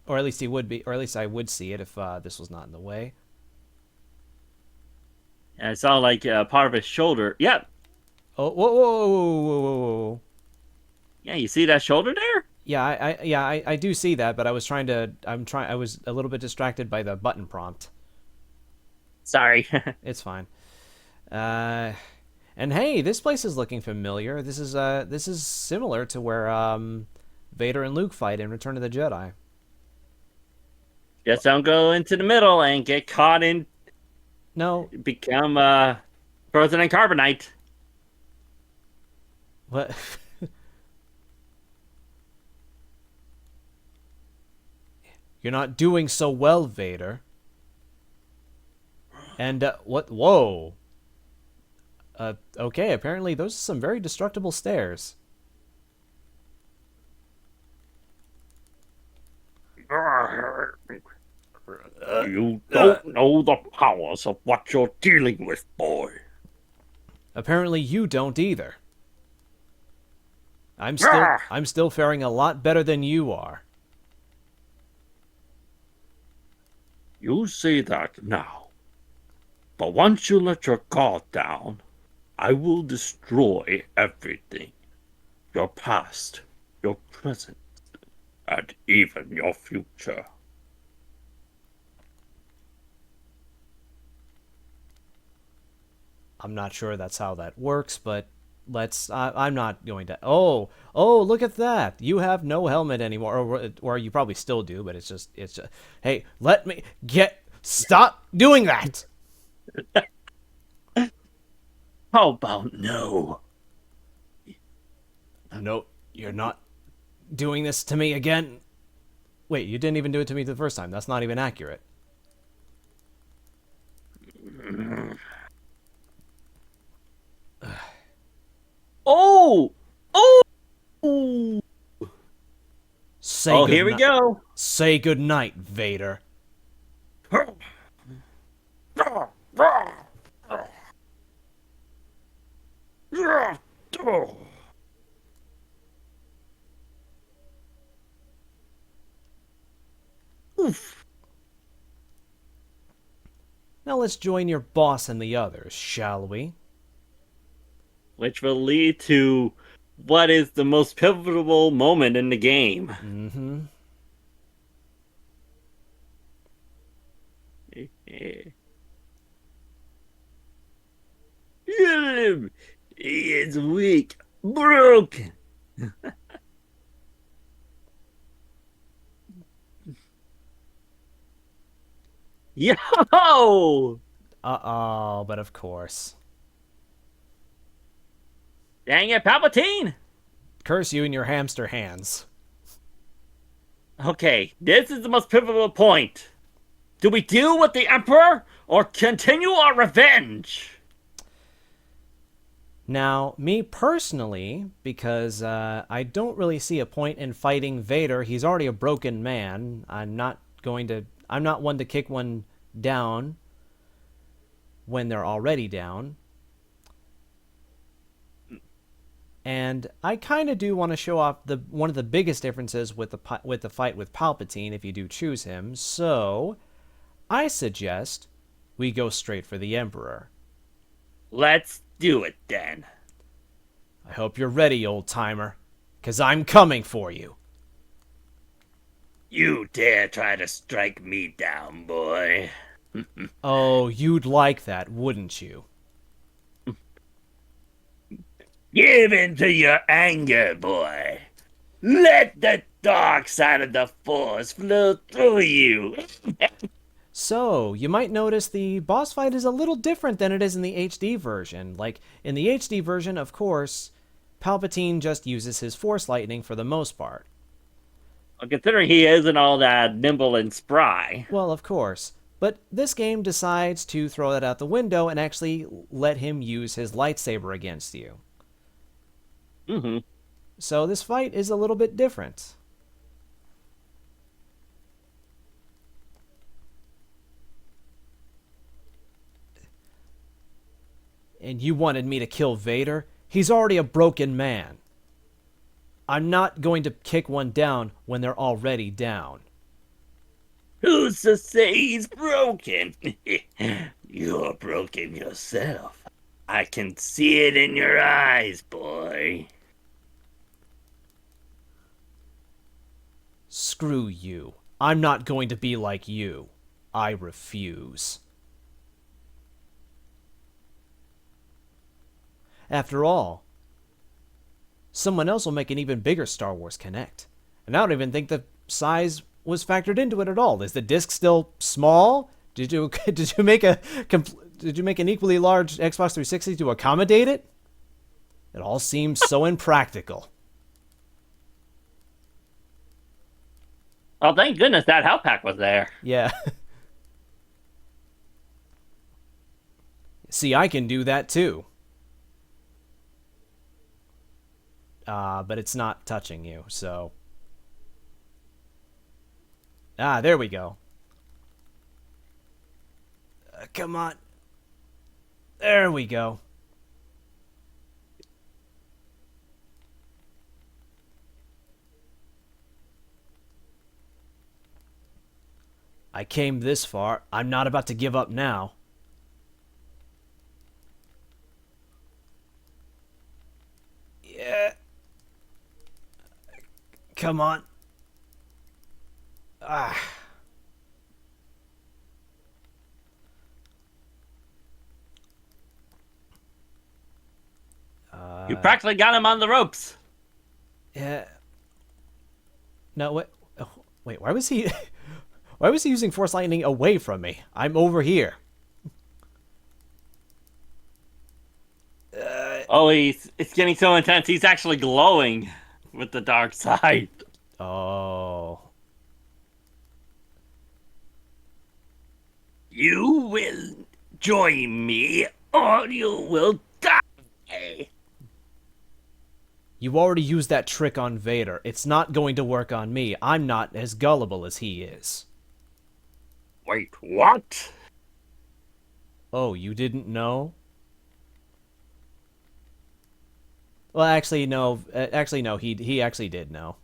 Or at least he would be, or at least I would see it if this was not in the way. And I saw like part of his shoulder. Yep. Oh, whoa, whoa, whoa, whoa, whoa, whoa. Yeah, you see that shoulder there? Yeah, I do see that, but I was I was a little bit distracted by the button prompt. Sorry. It's fine. And hey, this place is looking familiar. This is similar to where Vader and Luke fight in Return of the Jedi. Just don't go into the middle and get caught in, No, become frozen in carbonite. what? You're not doing so well, Vader. And what? Whoa. Okay. Apparently, those are some very destructible stairs. You don't know the powers of what you're dealing with, boy. Apparently, you don't either. I'm still faring a lot better than you are. You say that now. But once you let your guard down, I will destroy everything. Your past, your present, and even your future. I'm not sure that's how that works, but I'm not going to. Oh, look at that! You have no helmet anymore, or you probably still do, but it's just. Hey, let me get. Stop doing that! How about no? No, you're not doing this to me again. Wait, you didn't even do it to me the first time. That's not even accurate. Oh! Oh! Say Here we go. Say goodnight, Vader. Oof. Now let's join your boss and the others, shall we? Which will lead to what is the most pivotal moment in the game. Mm-hmm. Kill him! He is weak, broken. Yo! Uh-oh, but of course. Dang it, Palpatine! Curse you and your hamster hands. Okay, this is the most pivotal point. Do we deal with the Emperor or continue our revenge? Now, me personally, because I don't really see a point in fighting Vader. He's already a broken man. I'm not one to kick one down when they're already down. And I kind of do want to show off one of the biggest differences with the fight with Palpatine if you do choose him. So, I suggest we go straight for the Emperor. Let's do it then. I hope you're ready, old-timer, 'cause I'm coming for you. You dare try to strike me down, boy. Oh, you'd like that, wouldn't you? Give in to your anger, boy. Let the dark side of the Force flow through you. So, you might notice the boss fight is a little different than it is in the HD version. Like, in the HD version, of course, Palpatine just uses his Force lightning for the most part. Well, considering he isn't all that nimble and spry. Well, of course. But this game decides to throw that out the window and actually let him use his lightsaber against you. Mm-hmm. So this fight is a little bit different. And you wanted me to kill Vader? He's already a broken man. I'm not going to kick one down when they're already down. Who's to say he's broken? You're broken yourself. I can see it in your eyes, boy. Screw you. I'm not going to be like you. I refuse. After all, someone else will make an even bigger Star Wars Connect. And I don't even think the size was factored into it at all. Is the disc still small? Did you make an equally large Xbox 360 to accommodate it? It all seems so impractical. Oh, thank goodness that health pack was there. Yeah. See, I can do that too. But it's not touching you, so... Ah, there we go. Come on. There we go. I came this far. I'm not about to give up now. Yeah. Come on. Ah. You practically got him on the ropes. Yeah. No, wait. Oh, wait, why was he... Why was he using Force Lightning away from me? I'm over here. Oh, it's getting so intense. He's actually glowing with the dark side. Oh. You will join me, or you will die. You already used that trick on Vader. It's not going to work on me. I'm not as gullible as he is. Wait, what? Oh, you didn't know? Well, actually, no. Actually, no. He actually did know.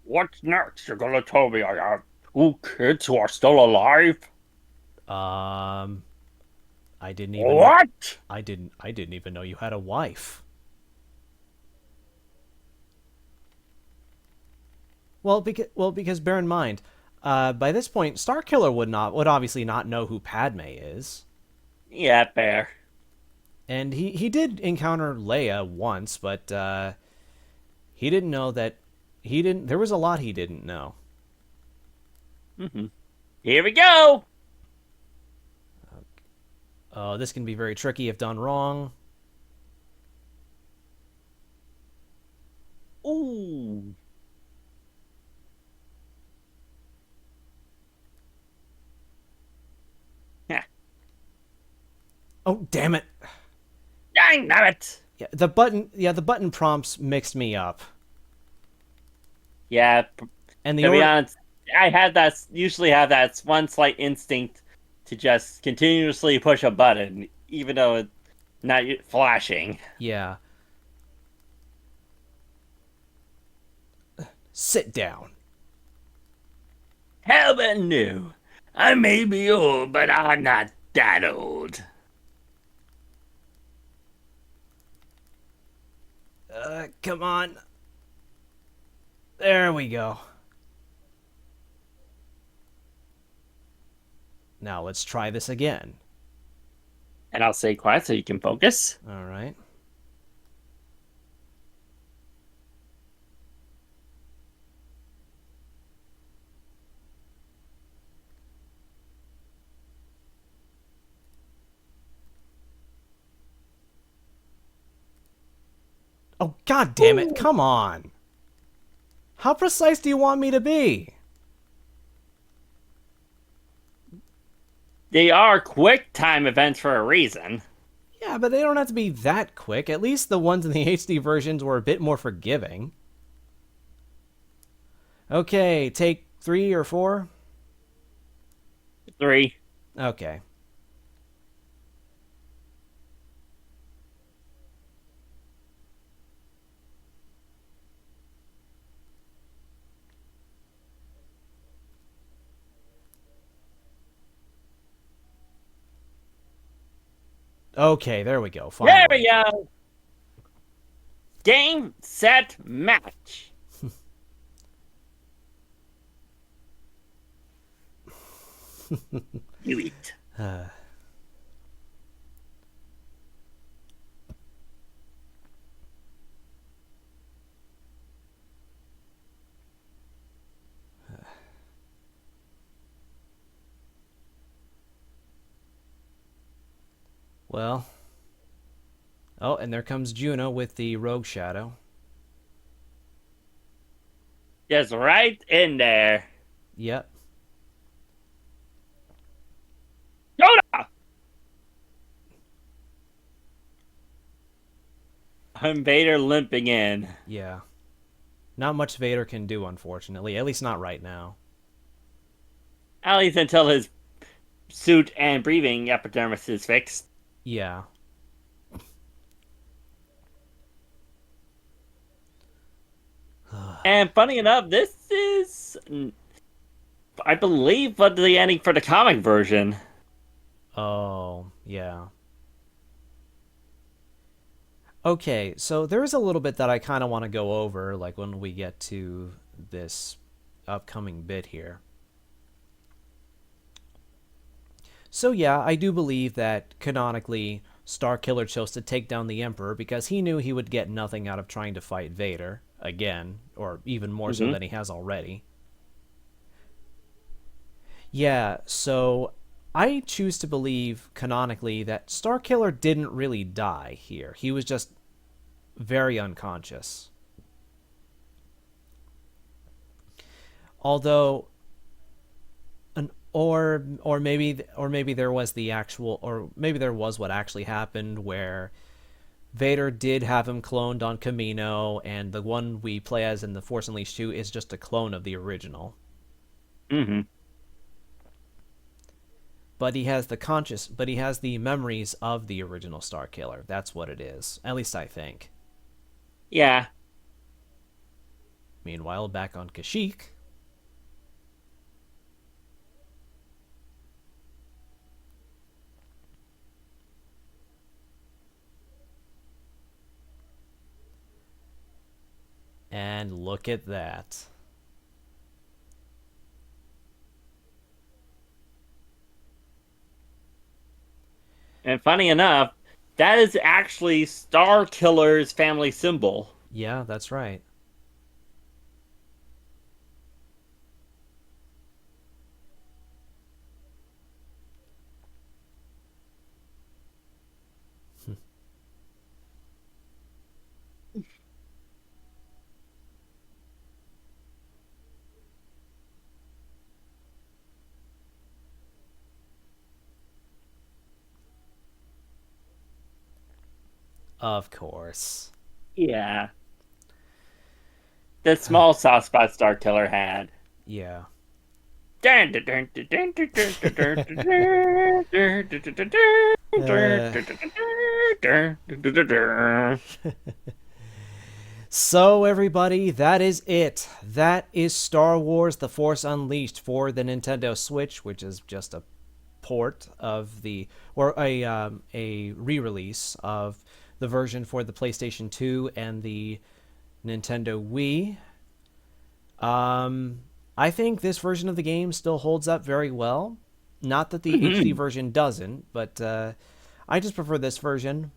What's next? You're gonna tell me I have 2 kids who are still alive? I didn't even. What? I didn't even know you had a wife. Well, because bear in mind, by this point, Starkiller would obviously not know who Padme is. Yeah, fair. And he did encounter Leia once, but he didn't know that there was a lot he didn't know. Mm-hmm. Here we go. This can be very tricky if done wrong. Ooh. Yeah. Oh, damn it. Dang it! Yeah, the button prompts mixed me up. Yeah, And to be honest, usually have that one slight instinct to just continuously push a button, even though it's not flashing. Yeah. Sit down. How about no? I may be old, but I'm not that old. Come on. There we go. Now let's try this again. And I'll stay quiet so you can focus. All right. Oh, god damn it. Come on. How precise do you want me to be? They are quick time events for a reason. Yeah, but they don't have to be that quick. At least the ones in the HD versions were a bit more forgiving. Okay, take 3 or 4? 3. Okay. Okay, there we go. Finally. There we go! Game, set, match. You eat. Well. Oh, and there comes Juno with the rogue shadow. Just right in there. Yep. Yoda! I'm Vader limping in. Yeah. Not much Vader can do, unfortunately. At least not right now. At least until his suit and breathing epidermis is fixed. Yeah. And funny enough, this is, I believe, the ending for the comic version. Oh, yeah. Okay, so there is a little bit that I kind of want to go over, like when we get to this upcoming bit here. So yeah, I do believe that canonically Starkiller chose to take down the Emperor because he knew he would get nothing out of trying to fight Vader again, or even more so than he has already. Yeah, so I choose to believe canonically that Starkiller didn't really die here. He was just very unconscious. Although or maybe there was the actual, or maybe there was what actually happened where Vader did have him cloned on Kamino, and the one we play as in the Force Unleashed 2 is just a clone of the original. Mm-hmm. But he has the memories of the original Starkiller. That's what it is. At least I think. Yeah. Meanwhile, back on Kashyyyk. And look at that. And funny enough, that is actually Starkiller's family symbol. Yeah, that's right. Of course. Yeah. The small soft spot Starkiller had. Yeah. Uh, So, everybody, that is it. That is Star Wars The Force Unleashed for the Nintendo Switch, which is just a port of the, or a re-release of the version for the PlayStation 2 and the Nintendo Wii. I think this version of the game still holds up very well. Not that the HD version doesn't, but I just prefer this version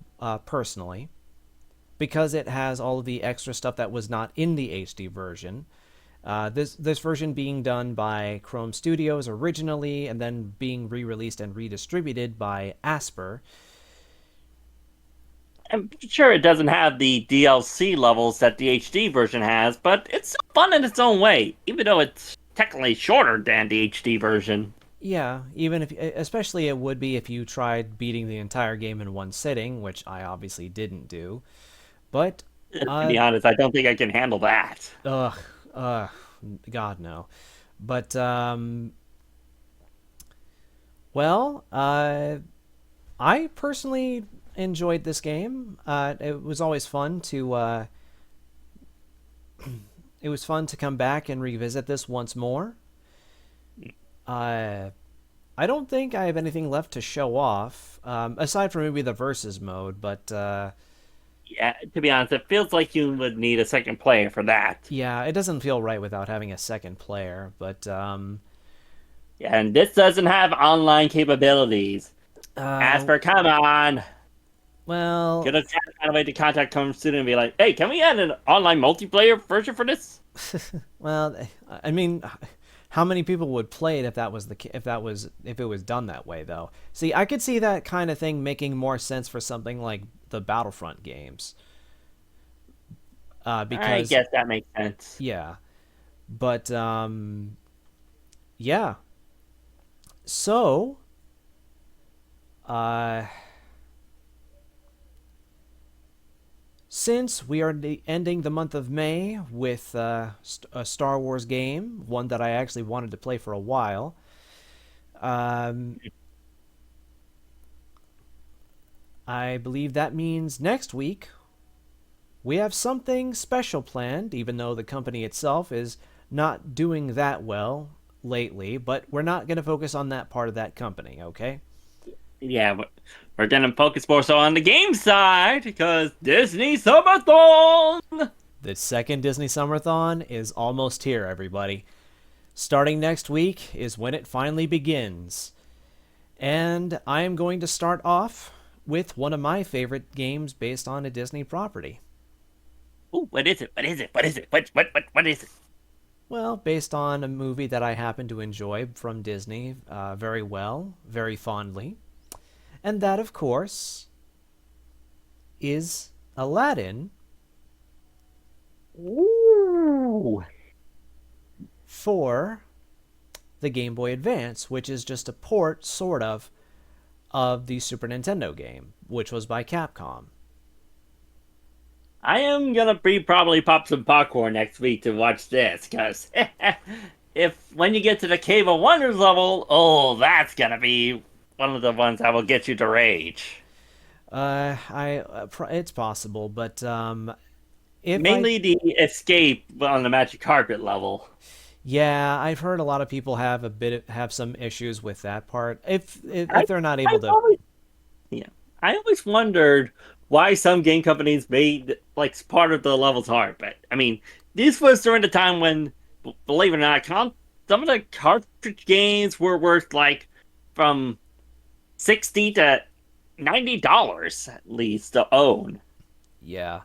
personally, because it has all of the extra stuff that was not in the HD version. This version being done by Chrome Studios originally, and then being re-released and redistributed by Asper. I'm sure it doesn't have the DLC levels that the HD version has, but it's still fun in its own way, even though it's technically shorter than the HD version. Yeah, even if, especially it would be if you tried beating the entire game in one sitting, which I obviously didn't do. But To be honest, I don't think I can handle that. ugh, God no. But well, I personally enjoyed this game. It was always fun to it was fun to come back and revisit this once more. I don't think I have anything left to show off, aside from maybe the versus mode. But Yeah, to be honest, it feels like you would need a second player for that. yeah, it doesn't feel right without having a second player. But Yeah, and this doesn't have online capabilities. Asper, come on. well, Get a find a way to contact Chrome Studio and be like, hey, can we add an online multiplayer version for this? well, I mean, how many people would play it if it was done that way though? See, I could see that kind of thing making more sense for something like the Battlefront games. Because I guess that makes sense. yeah, but yeah. So, since we are ending the month of May with a Star Wars game, one that I actually wanted to play for a while, I believe that means next week we have something special planned, even though the company itself is not doing that well lately, but we're not going to focus on that part of that company, okay? Yeah, but we're gonna focus more so on the game side because Disney Summerthon. The second Disney Summerthon is almost here, everybody. Starting next week is when it finally begins. And I am going to start off with one of my favorite games based on a Disney property. Ooh, what is it? What is it? What is it? What is it? Well, based on a movie that I happen to enjoy from Disney very well, very fondly. And that, of course, is Aladdin. Ooh. For the Game Boy Advance, which is just a port, sort of the Super Nintendo game, which was by Capcom. I am gonna probably pop some popcorn next week to watch this, because if when you get to the Cave of Wonders level, oh, that's gonna be one of the ones that will get you to rage. It's possible, but Mainly the escape on the Magic Carpet level. Yeah, I've heard a lot of people have some issues with that part. If they're not able I've to, always, yeah, I always wondered why some game companies made like part of the levels hard. But I mean, this was during the time when, believe it or not, some of the cartridge games were worth like from $60 to $90 at least to own. yeah,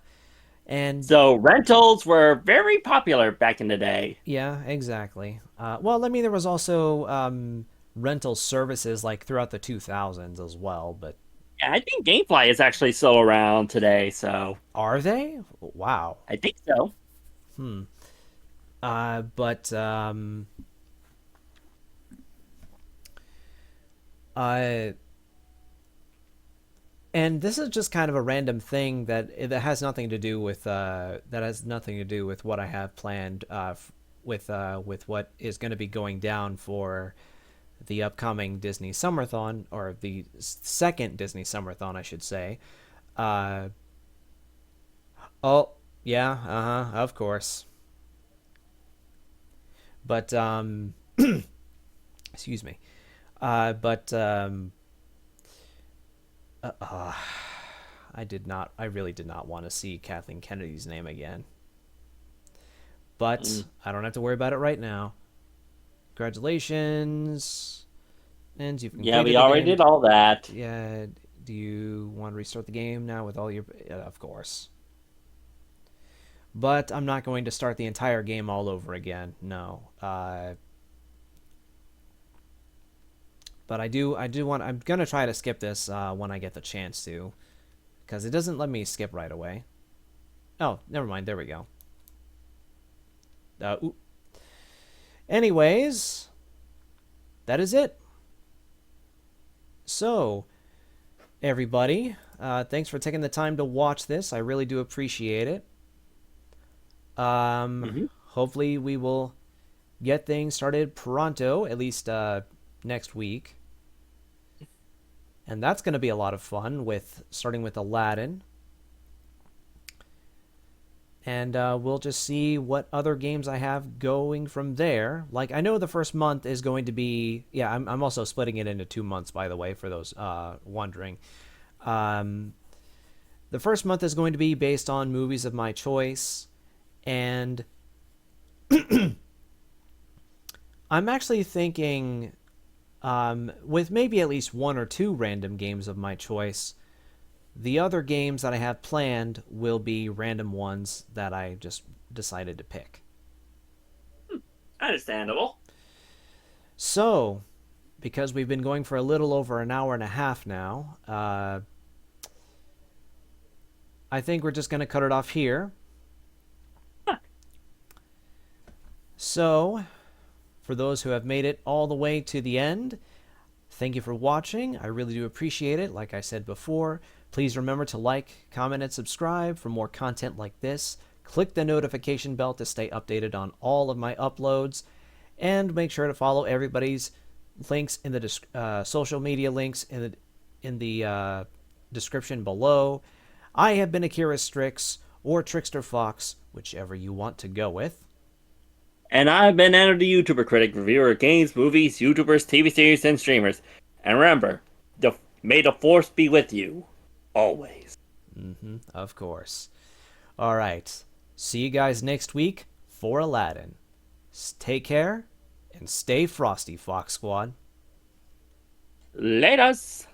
and So rentals were very popular back in the day. yeah, exactly. Well, I mean, there was also rental services like throughout the 2000s as well, but Yeah, I think GameFly is actually still around today, so are they? Wow. I think so. But And this is just kind of a random thing that has nothing to do with what I have planned with what is going to be going down for the upcoming Disney Summerthon, or the second Disney Summerthon, I should say. Oh, yeah, of course. But excuse me. But I really did not want to see Kathleen Kennedy's name again. But I don't have to worry about it right now. Congratulations. And you've completed Yeah, we already did all that. Yeah. Do you want to restart the game now with all your... of course. But I'm not going to start the entire game all over again. No. But I do want... I'm going to try to skip this when I get the chance to. Because it doesn't let me skip right away. Oh, never mind. There we go. Anyways, that is it. So, everybody, thanks for taking the time to watch this. I really do appreciate it. Hopefully we will get things started pronto, at least next week. And that's going to be a lot of fun, starting with Aladdin. And we'll just see what other games I have going from there. Like, I know the first month is going to be... Yeah, I'm also splitting it into 2 months, by the way, for those wondering. The first month is going to be based on movies of my choice. And I'm actually thinking, with maybe at least 1 or 2 random games of my choice, the other games that I have planned will be random ones that I just decided to pick. Understandable. So, because we've been going for a little over an hour and a half now, I think we're just going to cut it off here. Huh. So, for those who have made it all the way to the end, thank you for watching. I really do appreciate it. Like I said before, please remember to like, comment, and subscribe for more content like this. Click the notification bell to stay updated on all of my uploads. And make sure to follow everybody's links in the social media links in the description below. I have been Akira Strix, or Trickster Fox, whichever you want to go with. And I've been Enter the YouTuber Critic, reviewer of games, movies, YouTubers, TV series, and streamers. And remember, may the Force be with you. Always. Of course. All right. See you guys next week for Aladdin. Take care and stay frosty, Fox Squad. Laters!